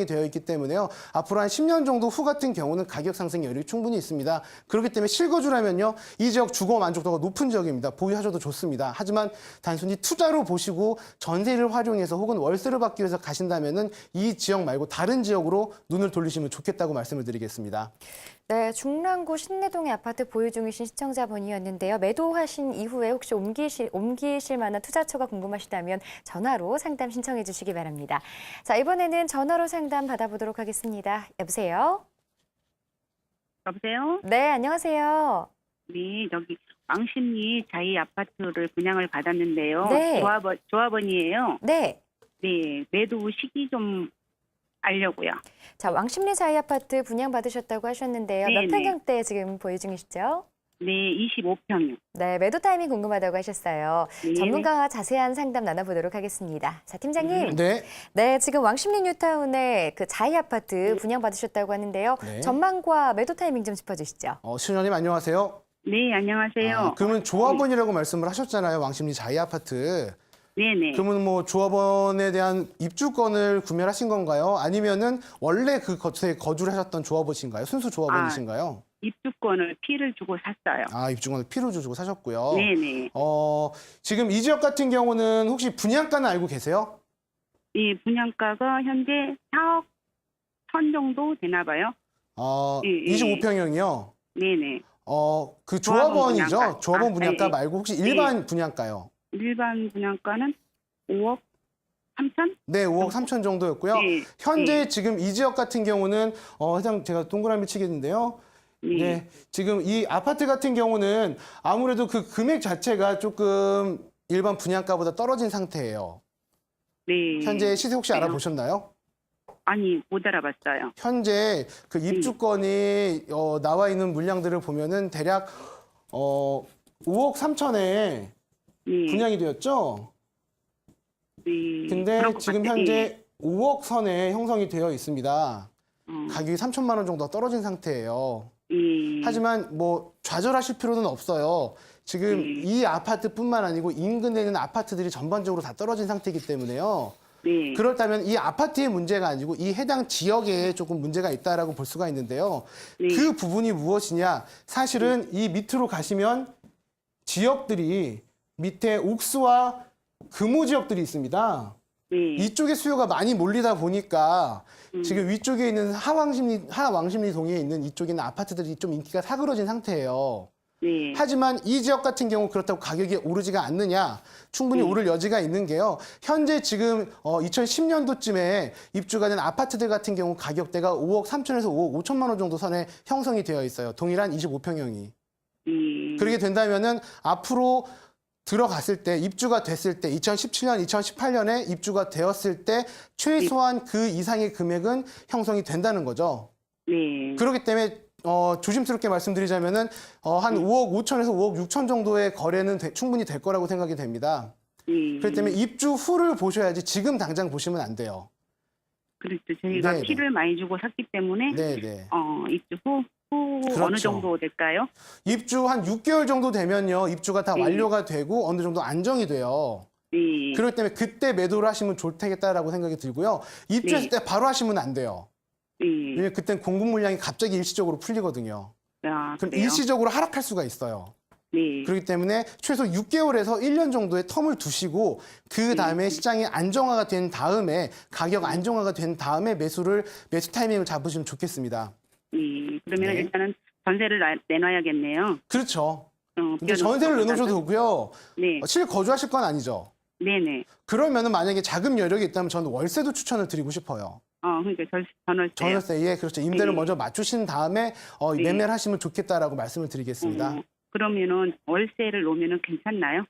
B: 되어 있기 때문에요. 앞으로 한 10년 정도 후 같은 경우는 가격 상승 여력이 충분히 있습니다. 그렇기 때문에 실거주라면요. 이 지역 주거 만족도가 높은 지역입니다. 보유하셔도 좋습니다. 하지만 단순히 투자로 보시고 전세를 활용해서 혹은 월세를 받기 위해서 가신다면은 이 지역 말고 다른 지역으로 눈을 돌리시면 좋겠다고 말씀을 드리겠습니다.
A: 네, 중랑구 신내동의 아파트 보유 중이신 시청자분이었는데요. 매도하신 이후에 혹시 옮기실 만한 투자처가 궁금하시다면 전화로 상담 신청해 주시기 바랍니다. 자, 이번에는 전화로 상담 받아보도록 하겠습니다. 여보세요?
E: 여보세요?
A: 네, 안녕하세요.
E: 네, 저기 왕십리 자이 아파트를 분양을 받았는데요.
A: 네.
E: 조합원이에요.
A: 네.
E: 네, 매도 시기 좀 알려고요.
A: 자, 왕십리 자이 아파트 분양받으셨다고 하셨는데요.
E: 네,
A: 몇 평형대 지금 보유 중이시죠?
E: 네, 25평이요.
A: 네, 매도 타이밍 궁금하다고 하셨어요.
E: 네.
A: 전문가와 자세한 상담 나눠보도록 하겠습니다. 자, 팀장님.
B: 네.
A: 네, 지금 왕십리 뉴타운의 그 자이 아파트 분양받으셨다고 하는데요.
B: 네.
A: 전망과 매도 타이밍 좀 짚어주시죠.
B: 신현님 안녕하세요.
E: 네, 안녕하세요.
B: 그러면 조합원이라고 말씀을 하셨잖아요. 왕십리 자이 아파트.
E: 네네.
B: 그러면 조합원에 대한 입주권을 구매를 하신 건가요? 아니면은 원래 그 곳에 거주를 하셨던 조합원이신가요? 순수 조합원이신가요?
E: 입주권을 피를 주고 샀어요.
B: 입주권을 피로 주고 사셨고요.
E: 네네.
B: 지금 이 지역 같은 경우는 혹시 분양가는 알고 계세요?
E: 이 분양가가 현재 4억 선 정도 되나 봐요. 예.
B: 25평형이요?
E: 네네.
B: 그
E: 조합원
B: 조합원이죠?
E: 분양가.
B: 조합원 분양가
E: 예.
B: 말고 혹시 일반 분양가요?
E: 일반 분양가는 5억 3천?
B: 네, 5억 3천 정도였고요.
E: 네.
B: 현재
E: 네.
B: 지금 이 지역 같은 경우는 회장 제가 동그라미 치겠는데요. 네, 지금 이 아파트 같은 경우는 아무래도 그 금액 자체가 조금 일반 분양가보다 떨어진 상태예요.
E: 네.
B: 현재 시세 혹시
E: 그래요?
B: 알아보셨나요?
E: 아니, 못 알아봤어요.
B: 현재 그 입주권이 나와 있는 물량들을 보면은 대략 5억 3천에
E: 네.
B: 분양이 되었죠.
E: 네.
B: 근데
E: 그럴 것
B: 지금
E: 같아요.
B: 현재 5억 선에 형성이 되어 있습니다. 가격이 3천만 원 정도 떨어진 상태예요.
E: 예.
B: 하지만 좌절하실 필요는 없어요. 지금 이 아파트뿐만 아니고 인근에 있는 아파트들이 전반적으로 다 떨어진 상태이기 때문에요.
E: 네.
B: 그렇다면 이 아파트의 문제가 아니고 이 해당 지역에 조금 문제가 있다라고 볼 수가 있는데요.
E: 네.
B: 그 부분이 무엇이냐? 사실은 이 밑으로 가시면 지역들이 밑에 옥수와 금호 지역들이 있습니다.
E: 네.
B: 이쪽에 수요가 많이 몰리다 보니까 지금 위쪽에 있는 하왕십리 동에 있는 이쪽에 있는 아파트들이 좀 인기가 사그러진 상태예요.
E: 네.
B: 하지만 이 지역 같은 경우 그렇다고 가격이 오르지가 않느냐, 충분히 오를 여지가 있는 게요. 현재 지금 2010년도쯤에 입주가 된 아파트들 같은 경우 가격대가 5억 3천에서 5억 5천만 원 정도 선에 형성이 되어 있어요. 동일한 25평형이. 그렇게 된다면은 앞으로 들어갔을 때, 입주가 됐을 때, 2017년, 2018년에 입주가 되었을 때 최소한 그 이상의 금액은 형성이 된다는 거죠.
E: 네.
B: 그렇기 때문에 조심스럽게 말씀드리자면은 한 5억 5천에서 5억 6천 정도의 거래는 충분히 될 거라고 생각이 됩니다. 그렇기 때문에 입주 후를 보셔야지 지금 당장 보시면 안 돼요.
E: 그렇죠. 저희가
B: 네네.
E: 피를 많이 주고 샀기 때문에
B: 네네.
E: 입주 후
B: 그렇죠.
E: 어느 정도 될까요?
B: 입주 한 6개월 정도 되면요. 입주가 다
E: 네.
B: 완료가 되고 어느 정도 안정이 돼요.
E: 네.
B: 그렇기 때문에 그때 매도를 하시면 좋겠다라고 생각이 들고요. 입주했을 때 바로 하시면 안 돼요.
E: 네.
B: 왜냐면 그땐 공급 물량이 갑자기 일시적으로 풀리거든요.
E: 아,
B: 그럼
E: 그래요?
B: 일시적으로 하락할 수가 있어요.
E: 네.
B: 그렇기 때문에 최소 6개월에서 1년 정도의 텀을 두시고 그 다음에 시장이 안정화가 된 다음에 가격 안정화가 된 다음에 매수 타이밍을 잡으시면 좋겠습니다.
E: 네. 그러면
B: 네.
E: 일단은 전세를 내놔야겠네요.
B: 그렇죠. 근데
E: 비워놓고
B: 전세를 내놓으셔도
E: 나가서.
B: 되고요.
E: 네.
B: 실거주하실 건 아니죠.
E: 네네.
B: 그러면은 만약에 자금 여력이 있다면 저는 월세도 추천을 드리고 싶어요.
E: 그러니까 전월세.
B: 전월세에 그렇죠. 임대를
E: 네.
B: 먼저 맞추신 다음에
E: 네.
B: 매매를 하시면 좋겠다라고 말씀을 드리겠습니다.
E: 그러면은 월세를 놓으면은 괜찮나요?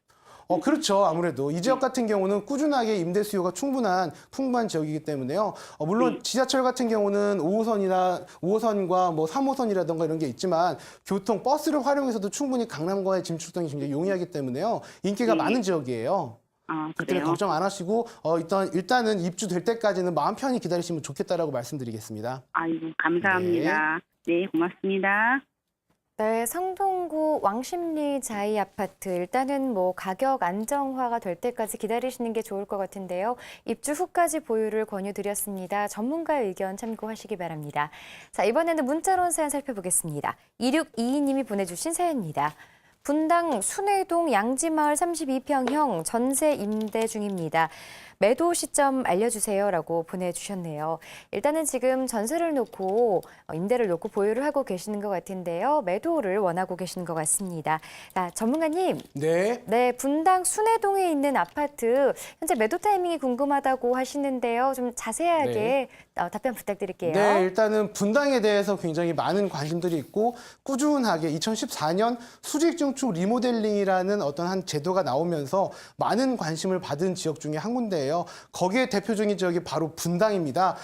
B: 그렇죠. 아무래도 이 지역 같은 경우는 꾸준하게 임대 수요가 풍부한 지역이기 때문에요. 물론 지하철 같은 경우는 5호선과 뭐 3호선이라던가 이런 게 있지만 버스를 활용해서도 충분히 강남과의 진출동이 굉장히 용이하기 때문에요. 인기가 많은 지역이에요. 그때는
E: 그래요?
B: 걱정 안 하시고 일단은 입주될 때까지는 마음 편히 기다리시면 좋겠다라고 말씀드리겠습니다.
E: 아이고, 감사합니다. 네, 고맙습니다.
A: 네, 성동구 왕십리 자이 아파트 일단은 뭐 가격 안정화가 될 때까지 기다리시는 게 좋을 것 같은데요. 입주 후까지 보유를 권유드렸습니다. 전문가의 의견 참고하시기 바랍니다. 자, 이번에는 문자로 온 사연 살펴보겠습니다. 2622님이 보내주신 사연입니다. 분당 순회동 양지마을 32평형 전세 임대 중입니다. 매도 시점 알려주세요라고 보내주셨네요. 일단은 지금 전세를 놓고 임대를 놓고 보유를 하고 계시는 것 같은데요. 매도를 원하고 계시는 것 같습니다. 자, 전문가님.
B: 네.
A: 분당 순회동에 있는 아파트 현재 매도 타이밍이 궁금하다고 하시는데요. 좀 자세하게 답변 부탁드릴게요.
B: 네, 일단은 분당에 대해서 굉장히 많은 관심들이 있고 꾸준하게 2014년 수직 증축 리모델링이라는 어떤 한 제도가 나오면서 많은 관심을 받은 지역 중에 한 군데예요. 거기에 대표적인 지역이 바로 분당입니다.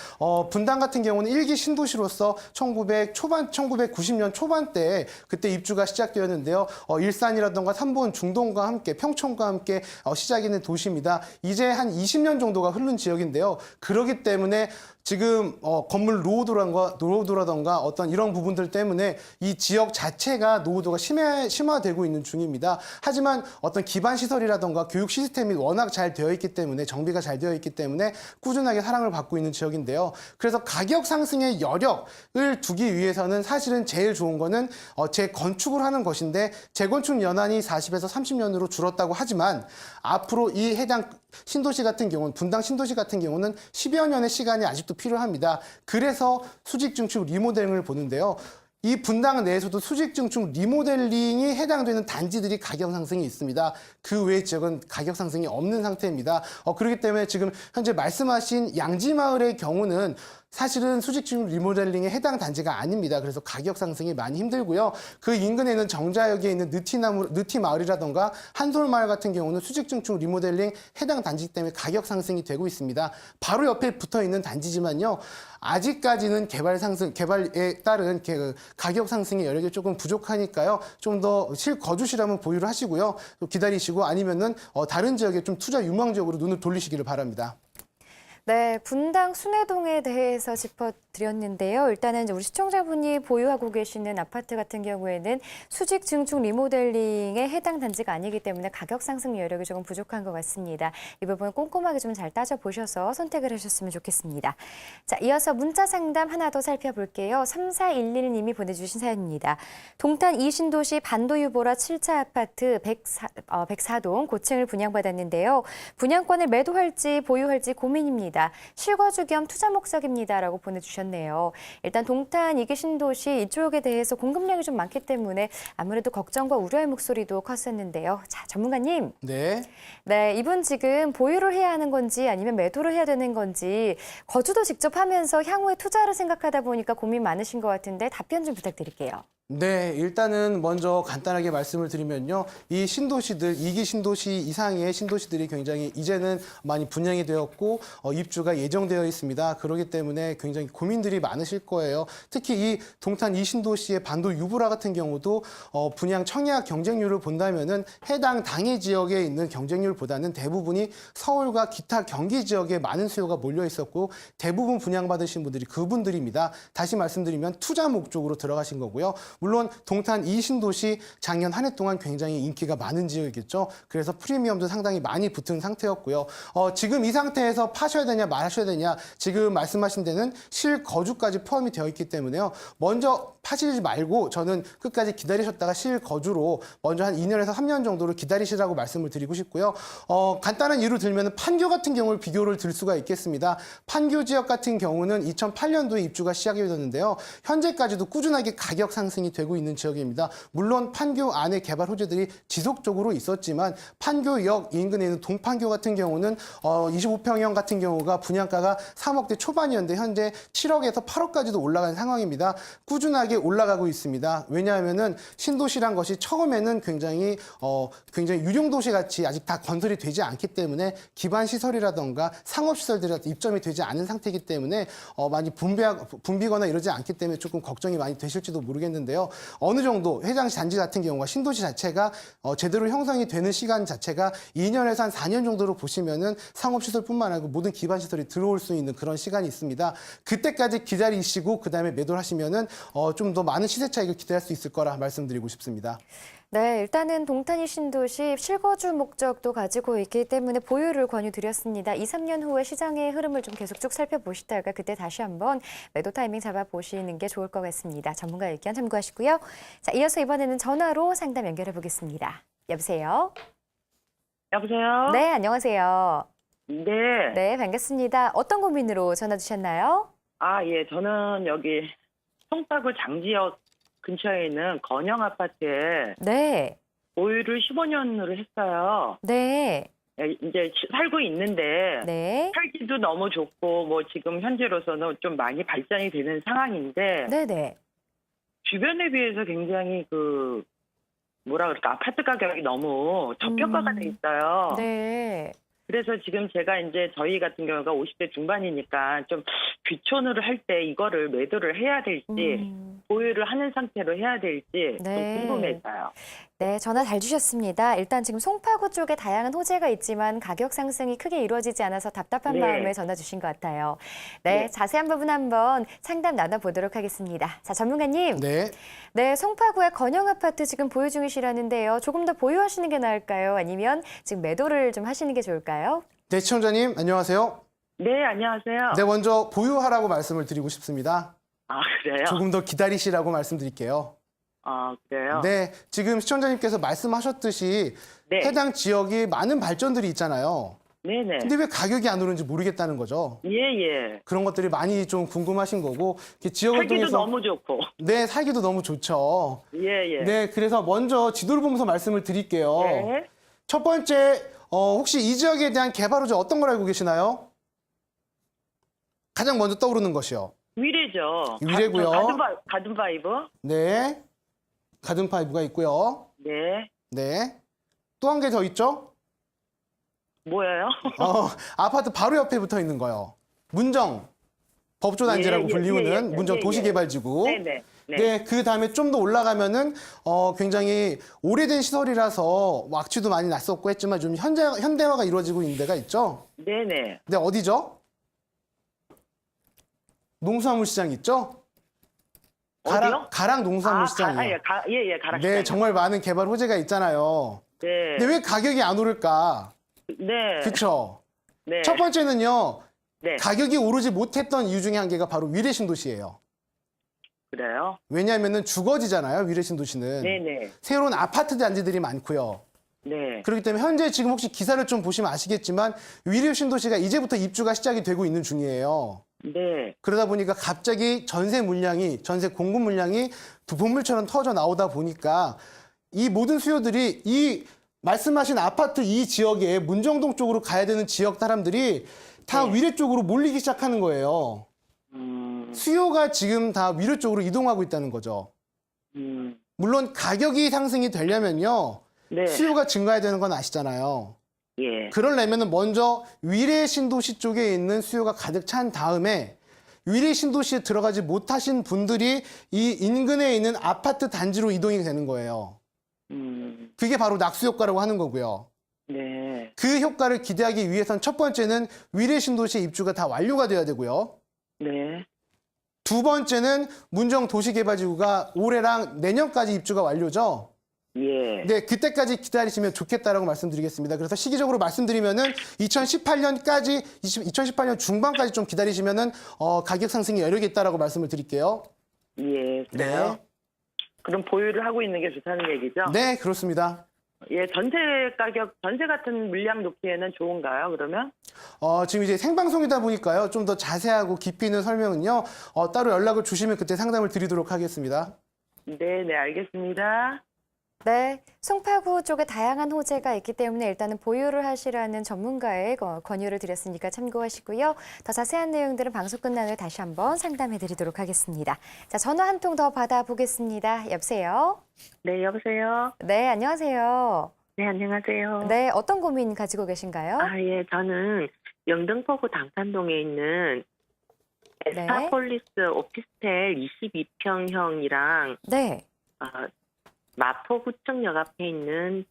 B: 분당 같은 경우는 1기 신도시로서 1990년 초반때 그때 입주가 시작되었는데요. 일산이라던가 삼본, 중동과 함께 평촌과 함께 시작이 된 도시입니다. 이제 한 20년 정도가 흐른 지역인데요. 그렇기 때문에 지금 건물 노후도라던가 어떤 이런 부분들 때문에 이 지역 자체가 노후도가 심화되고 있는 중입니다. 하지만 어떤 기반 시설이라던가 교육 시스템이 워낙 잘 되어 있기 때문에 정비가 잘 되어 있기 때문에 꾸준하게 사랑을 받고 있는 지역인데요. 그래서 가격 상승의 여력을 두기 위해서는 사실은 제일 좋은 거는 재건축을 하는 것인데 재건축 연한이 40에서 30년으로 줄었다고 하지만 앞으로 이 해당 신도시 같은 경우는 분당 신도시 같은 경우는 10여 년의 시간이 아직도 필요합니다. 그래서 수직 증축 리모델링을 보는데요. 이 분당 내에서도 수직 증축 리모델링이 해당되는 단지들이 가격 상승이 있습니다. 그 외 지역은 가격 상승이 없는 상태입니다. 그렇기 때문에 지금 현재 말씀하신 양지마을의 경우는 사실은 수직 증축 리모델링에 해당 단지가 아닙니다. 그래서 가격 상승이 많이 힘들고요. 그 인근에는 정자역에 있는 느티마을이라던가 한솔마을 같은 경우는 수직 증축 리모델링 해당 단지 때문에 가격 상승이 되고 있습니다. 바로 옆에 붙어 있는 단지지만요. 아직까지는 개발에 따른 가격 상승의 여력이 조금 부족하니까요. 좀 더 실거주시라면 보유를 하시고요. 또 기다리시고 아니면은 다른 지역에 좀 투자 유망 지역으로 눈을 돌리시기를 바랍니다.
A: 네, 분당 순회동에 대해서 짚어드렸는데요. 일단은 이제 우리 시청자분이 보유하고 계시는 아파트 같은 경우에는 수직 증축 리모델링에 해당 단지가 아니기 때문에 가격 상승 여력이 조금 부족한 것 같습니다. 이 부분 꼼꼼하게 좀 잘 따져보셔서 선택을 하셨으면 좋겠습니다. 자, 이어서 문자 상담 하나 더 살펴볼게요. 3411님이 보내주신 사연입니다. 동탄 이신도시 반도유보라 7차 아파트 104동 고층을 분양받았는데요. 분양권을 매도할지 보유할지 고민입니다. 실거주 겸 투자 목적입니다라고 보내주셨네요. 일단 동탄 이기신도시 이쪽에 대해서 공급량이 좀 많기 때문에 아무래도 걱정과 우려의 목소리도 컸었는데요. 자, 전문가님.
B: 네.
A: 네, 이분 지금 보유를 해야 하는 건지 아니면 매도를 해야 되는 건지 거주도 직접 하면서 향후에 투자를 생각하다 보니까 고민 많으신 것 같은데 답변 좀 부탁드릴게요.
B: 네, 일단은 먼저 간단하게 말씀을 드리면요. 이 신도시들, 2기 신도시 이상의 신도시들이 굉장히 이제는 많이 분양이 되었고 입주가 예정되어 있습니다. 그렇기 때문에 굉장히 고민들이 많으실 거예요. 특히 이 동탄 이신도시의 반도 유보라 같은 경우도 분양 청약 경쟁률을 본다면은 해당 당해 지역에 있는 경쟁률보다는 대부분이 서울과 기타 경기 지역에 많은 수요가 몰려 있었고 대부분 분양받으신 분들이 그분들입니다. 다시 말씀드리면 투자 목적으로 들어가신 거고요. 물론 동탄 이신도시 작년 한 해 동안 굉장히 인기가 많은 지역이겠죠. 그래서 프리미엄도 상당히 많이 붙은 상태였고요. 지금 이 상태에서 파셔야 되냐 말하셔야 되냐 지금 말씀하신 데는 실거주까지 포함이 되어 있기 때문에요. 먼저 파시지 말고 저는 끝까지 기다리셨다가 실거주로 먼저 한 2년에서 3년 정도를 기다리시라고 말씀을 드리고 싶고요. 간단한 예로 들면 판교 같은 경우를 비교를 들 수가 있겠습니다. 판교 지역 같은 경우는 2008년도에 입주가 시작이 되었는데요. 현재까지도 꾸준하게 가격 상승이 되고 있는 지역입니다. 물론 판교 안에 개발 호재들이 지속적으로 있었지만 판교역 인근에 있는 동판교 같은 경우는 25평형 같은 경우가 분양가가 3억대 초반이었는데 현재 7억에서 8억까지도 올라간 상황입니다. 꾸준하게 올라가고 있습니다. 왜냐하면은 신도시란 것이 처음에는 굉장히 유령도시 같이 아직 다 건설이 되지 않기 때문에 기반 시설이라던가 상업 시설들이 입점이 되지 않은 상태이기 때문에 많이 붐비거나 이러지 않기 때문에 조금 걱정이 많이 되실지도 모르겠는데요. 어느 정도 해당 단지 같은 경우가 신도시 자체가 제대로 형성이 되는 시간 자체가 2년에서 한 4년 정도로 보시면은 상업시설뿐만 아니고 모든 기반시설이 들어올 수 있는 그런 시간이 있습니다. 그때까지 기다리시고 그다음에 매도를 하시면은 좀 더 많은 시세 차익을 기대할 수 있을 거라 말씀드리고 싶습니다.
A: 네, 일단은 동탄이 신도시 실거주 목적도 가지고 있기 때문에 보유를 권유드렸습니다. 2, 3년 후에 시장의 흐름을 좀 계속 쭉 살펴보시다가 그때 다시 한번 매도 타이밍 잡아보시는 게 좋을 것 같습니다. 전문가 의견 참고하시고요. 자, 이어서 이번에는 전화로 상담 연결해 보겠습니다. 여보세요?
F: 여보세요?
A: 네, 안녕하세요.
F: 네.
A: 네, 반갑습니다. 어떤 고민으로 전화 주셨나요?
F: 예. 저는 여기 송파구 장지역 근처에 있는 건영 아파트에
A: 네,
F: 보유를 15년으로 했어요.
A: 네,
F: 이제 살고 있는데
A: 네,
F: 살기도 너무 좋고 뭐 지금 현재로서는 좀 많이 발전이 되는 상황인데
A: 네, 네.
F: 주변에 비해서 굉장히 뭐라 그럴까 아파트 가격이 너무 저평가가 돼 있어요.
A: 네.
F: 그래서 지금 제가 이제 저희 같은 경우가 50대 중반이니까 좀 귀촌을 할 때 이거를 매도를 해야 될지 보유를 하는 상태로 해야 될지
A: 네.
F: 좀 궁금해서요.
A: 네, 전화 잘 주셨습니다. 일단 지금 송파구 쪽에 다양한 호재가 있지만 가격 상승이 크게 이루어지지 않아서 답답한
F: 네.
A: 마음에 전화 주신 것 같아요. 네,
F: 네.
A: 자세한 부분 한번 상담 나눠보도록 하겠습니다. 자, 전문가님.
B: 네.
A: 네, 송파구의 건영 아파트 지금 보유 중이시라는데요. 조금 더 보유하시는 게 나을까요? 아니면 지금 매도를 좀 하시는 게 좋을까요?
B: 네, 시청자님 안녕하세요.
F: 네, 안녕하세요.
B: 네, 먼저 보유하라고 말씀을 드리고 싶습니다.
F: 그래요?
B: 조금 더 기다리시라고 말씀드릴게요.
F: 그래요?
B: 네, 지금 시청자님께서 말씀하셨듯이
F: 네.
B: 해당 지역이 많은 발전들이 있잖아요.
F: 네네.
B: 근데 왜 가격이 안 오르는지 모르겠다는 거죠.
F: 예.
B: 그런 것들이 많이 좀 궁금하신 거고 지역을
F: 살기도
B: 통해서
F: 너무 좋고.
B: 네, 살기도 너무 좋죠.
F: 예.
B: 네, 그래서 먼저 지도를 보면서 말씀을 드릴게요.
F: 네.
B: 첫 번째, 혹시 이 지역에 대한 개발 호재 어떤 걸 알고 계시나요? 가장 먼저 떠오르는 것이요.
F: 위례죠.
B: 위례고요.
F: 가든파이브.
B: 네, 가든파이브가 있고요.
F: 네.
B: 네, 또 한 개 더 있죠?
F: 뭐예요?
B: 아파트 바로 옆에 붙어 있는 거요. 문정 법조단지라고
F: 예,
B: 불리우는
F: 예.
B: 문정
F: 예,
B: 도시개발지구.
F: 네네.
B: 네, 그 다음에 좀 더 올라가면은 굉장히 오래된 시설이라서 악취도 많이 났었고 했지만 좀 현대화가 이루어지고 있는 데가 있죠.
F: 네네.
B: 네, 어디죠? 농수산물 시장 있죠?
F: 어디요?
B: 가락 농수산물 시장이요.
F: 예, 가락
B: 네,
F: 시장.
B: 정말 많은 개발 호재가 있잖아요.
F: 네.
B: 근데 왜 가격이 안 오를까?
F: 네.
B: 그렇죠.
F: 네.
B: 첫 번째는요.
F: 네.
B: 가격이 오르지 못했던 이유 중에 한 개가 바로 위례 신도시예요.
F: 그래요?
B: 왜냐하면은 주거지잖아요. 위례 신도시는.
F: 네네.
B: 새로운 아파트 단지들이 많고요.
F: 네.
B: 그렇기 때문에 현재 지금 혹시 기사를 좀 보시면 아시겠지만 위례 신도시가 이제부터 입주가 시작이 되고 있는 중이에요.
F: 네.
B: 그러다 보니까 갑자기 전세 공급 물량이 보물처럼 터져 나오다 보니까 이 모든 수요들이 이 말씀하신 아파트 이 지역에 문정동 쪽으로 가야 되는 지역 사람들이 다
F: 네.
B: 위례 쪽으로 몰리기 시작하는 거예요. 수요가 지금 다 위례 쪽으로 이동하고 있다는 거죠. 물론 가격이 상승이 되려면요.
F: 네.
B: 수요가 증가해야 되는 건 아시잖아요.
F: 예.
B: 그러려면 먼저 위례 신도시 쪽에 있는 수요가 가득 찬 다음에 위례 신도시에 들어가지 못하신 분들이 이 인근에 있는 아파트 단지로 이동이 되는 거예요. 그게 바로 낙수 효과라고 하는 거고요.
F: 네.
B: 그 효과를 기대하기 위해선 첫 번째는 위례 신도시 입주가 다 완료가 돼야 되고요.
F: 네.
B: 두 번째는 문정 도시개발지구가 올해랑 내년까지 입주가 완료죠.
F: 예.
B: 네, 그때까지 기다리시면 좋겠다라고 말씀드리겠습니다. 그래서 시기적으로 말씀드리면은 2018년 중반까지 좀 기다리시면은 가격 상승이 여력이 있다라고 말씀을 드릴게요.
F: 예. 그래요? 그럼 보유를 하고 있는 게 좋다는 얘기죠?
B: 네, 그렇습니다.
F: 예, 전세 같은 물량 놓기에는 좋은가요, 그러면?
B: 지금 이제 생방송이다 보니까요. 좀 더 자세하고 깊이 있는 설명은요. 따로 연락을 주시면 그때 상담을 드리도록 하겠습니다.
F: 네, 알겠습니다.
A: 네, 송파구 쪽에 다양한 호재가 있기 때문에 일단은 보유를 하시라는 전문가의 권유를 드렸으니까 참고하시고요. 더 자세한 내용들은 방송 끝난 후에 다시 한번 상담해 드리도록 하겠습니다. 자, 전화 한 통 더 받아보겠습니다. 여보세요?
E: 네, 여보세요.
A: 네, 안녕하세요.
E: 네, 안녕하세요.
A: 네, 어떤 고민 가지고 계신가요?
E: 예, 저는 영등포구 당산동에 있는 에스타폴리스 오피스텔 22평형이랑
A: 네.
E: 마포구청역 앞에 있는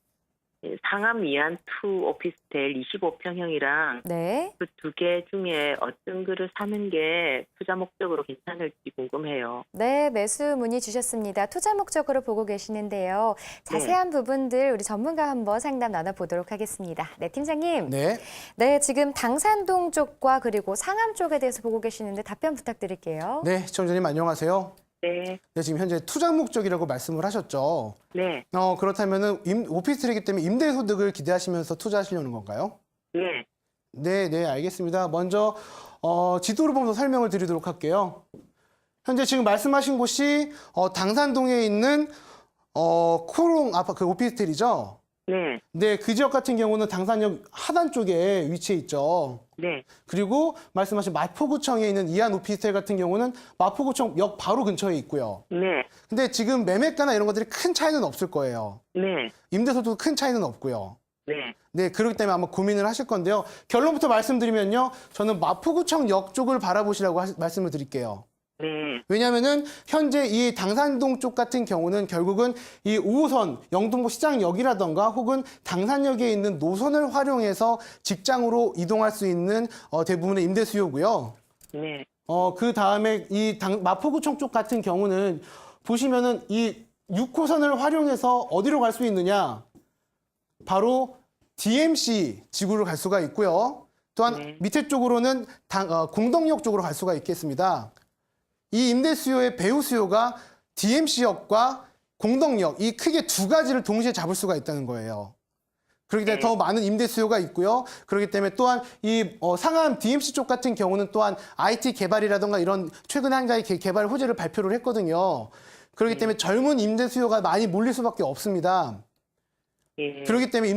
E: 상암 이안2 오피스텔 25평형이랑
A: 네.
E: 그 두 개 중에 어떤 거를 사는 게 투자 목적으로 괜찮을지 궁금해요.
A: 네, 매수 문의 주셨습니다. 투자 목적으로 보고 계시는데요. 자세한 부분들 우리 전문가 한번 상담 나눠보도록 하겠습니다. 네, 팀장님.
B: 네.
A: 네, 지금 당산동 쪽과 그리고 상암 쪽에 대해서 보고 계시는데 답변 부탁드릴게요.
B: 네, 시청자님 안녕하세요.
E: 네,
B: 네, 지금 현재 투자 목적이라고 말씀을 하셨죠.
E: 네,
B: 그렇다면은 오피스텔이기 때문에 임대 소득을 기대하시면서 투자하시려는 건가요?
E: 네,
B: 네, 알겠습니다. 먼저 지도를 보면서 설명을 드리도록 할게요. 현재 지금 말씀하신 곳이 당산동에 있는 코롱 아파트 그 오피스텔이죠.
E: 네,
B: 네, 그 지역 같은 경우는 당산역 하단 쪽에 위치해 있죠.
E: 네,
B: 그리고 말씀하신 마포구청에 있는 이안 오피스텔 같은 경우는 마포구청 역 바로 근처에 있고요.
E: 네,
B: 근데 지금 매매가나 이런 것들이 큰 차이는 없을 거예요.
E: 네,
B: 임대소득도 큰 차이는 없고요.
E: 네,
B: 네, 그렇기 때문에 아마 고민을 하실 건데요. 결론부터 말씀드리면요. 저는 마포구청 역 쪽을 바라보시라고 말씀을 드릴게요.
E: 네,
B: 왜냐하면은 현재 이 당산동 쪽 같은 경우는 결국은 이 5호선 영등포 시장역이라던가 혹은 당산역에 있는 노선을 활용해서 직장으로 이동할 수 있는 대부분의 임대 수요고요.
E: 네,
B: 그 다음에 이 마포구청 쪽 같은 경우는 보시면은 이 6호선을 활용해서 어디로 갈 수 있느냐? 바로 DMC 지구를 갈 수가 있고요. 또한
E: 네.
B: 밑에 쪽으로는 공덕역 쪽으로 갈 수가 있겠습니다. 이 임대 수요의 배후 수요가 DMC역과 공덕역 이 크게 두 가지를 동시에 잡을 수가 있다는 거예요. 그렇기 때문에 더 많은 임대 수요가 있고요. 그렇기 때문에 또한 이 상암 DMC 쪽 같은 경우는 또한 IT 개발이라던가 이런 최근 한가지 개발 호재를 발표를 했거든요. 그렇기 때문에 젊은 임대 수요가 많이 몰릴 수밖에 없습니다.
E: 예.
B: 그렇기 때문에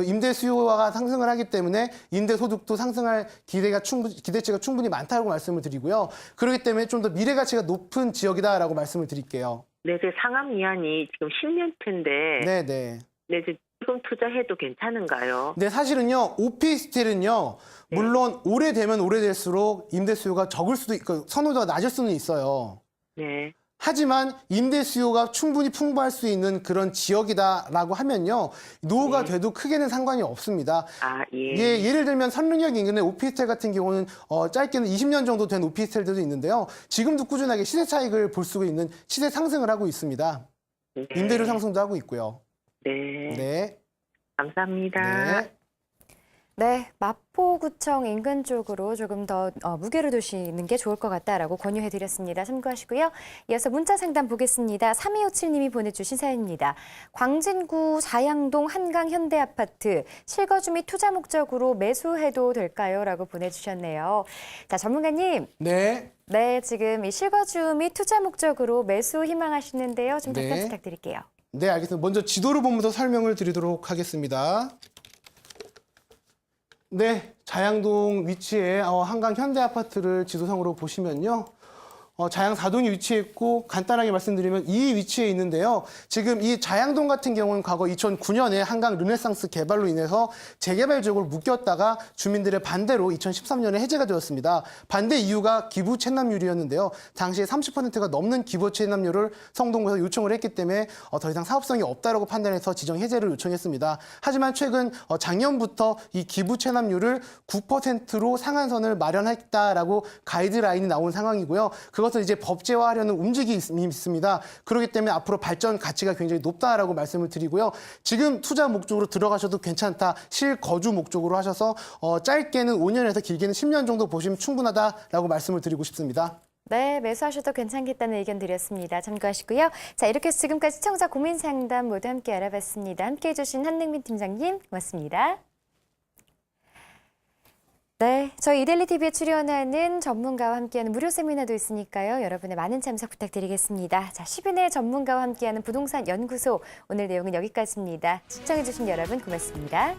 B: 임대 수요가 상승을 하기 때문에 임대 소득도 상승할 기대치가 충분히 많다고 말씀을 드리고요. 그렇기 때문에 좀 더 미래 가치가 높은 지역이다라고 말씀을 드릴게요.
E: 네, 그 상암 이안이 지금 10년째인데,
B: 네.
E: 네, 지금 투자해도 괜찮은가요?
B: 네, 사실은요, 오피스텔은요, 물론 오래되면 오래될수록 임대 수요가 적을 수도 있고, 선호도가 낮을 수는 있어요.
E: 네,
B: 하지만 임대 수요가 충분히 풍부할 수 있는 그런 지역이다라고 하면요. 노후가 돼도 크게는 상관이 없습니다.
E: 아, 예.
B: 예, 예를 들면 선릉역 인근의 오피스텔 같은 경우는 짧게는 20년 정도 된 오피스텔들도 있는데요. 지금도 꾸준하게 시세 차익을 볼 수 있는 시세 상승을 하고 있습니다.
E: 네.
B: 임대료 상승도 하고 있고요.
E: 네.
B: 네.
E: 감사합니다.
B: 네.
A: 네, 마포구청 인근 쪽으로 조금 더 무게를 두시는 게 좋을 것 같다라고 권유해드렸습니다. 참고하시고요. 이어서 문자 상담 보겠습니다. 3257님이 보내주신 사연입니다. 광진구 사양동 한강 현대아파트 실거주 및 투자 목적으로 매수해도 될까요? 라고 보내주셨네요. 자, 전문가님.
B: 네.
A: 네, 지금 이 실거주 및 투자 목적으로 매수 희망하시는데요. 좀 답변
B: 네.
A: 부탁드릴게요.
B: 네, 알겠습니다. 먼저 지도를 보면서 설명을 드리도록 하겠습니다. 네, 자양동 위치에 한강 현대아파트를 지도상으로 보시면요. 자양 4동이 위치해 있고 간단하게 말씀드리면 이 위치에 있는데요. 지금 이 자양동 같은 경우는 과거 2009년에 한강 르네상스 개발로 인해서 재개발 지역으로 묶였다가 주민들의 반대로 2013년에 해제가 되었습니다. 반대 이유가 기부 체납률이었는데요. 당시에 30%가 넘는 기부 체납률을 성동구에서 요청을 했기 때문에 더 이상 사업성이 없다라고 판단해서 지정 해제를 요청했습니다. 하지만 최근 작년부터 이 기부 체납률을 9%로 상한선을 마련했다라고 가이드라인이 나온 상황이고요. 그것을 이제 법제화하려는 움직임이 있습니다. 그렇기 때문에 앞으로 발전 가치가 굉장히 높다라고 말씀을 드리고요. 지금 투자 목적으로 들어가셔도 괜찮다. 실거주 목적으로 하셔서 짧게는 5년에서 길게는 10년 정도 보시면 충분하다라고 말씀을 드리고 싶습니다.
A: 네, 매수하셔도 괜찮겠다는 의견 드렸습니다. 참고하시고요. 자, 이렇게 해서 지금까지 시청자 고민 상담 모두 함께 알아봤습니다. 함께해 주신 한능민 팀장님 고맙습니다. 네, 저희 이데일리 TV에 출연하는 전문가와 함께하는 무료 세미나도 있으니까요. 여러분의 많은 참석 부탁드리겠습니다. 자, 10인의 전문가와 함께하는 부동산 연구소 오늘 내용은 여기까지입니다. 시청해 주신 여러분 고맙습니다.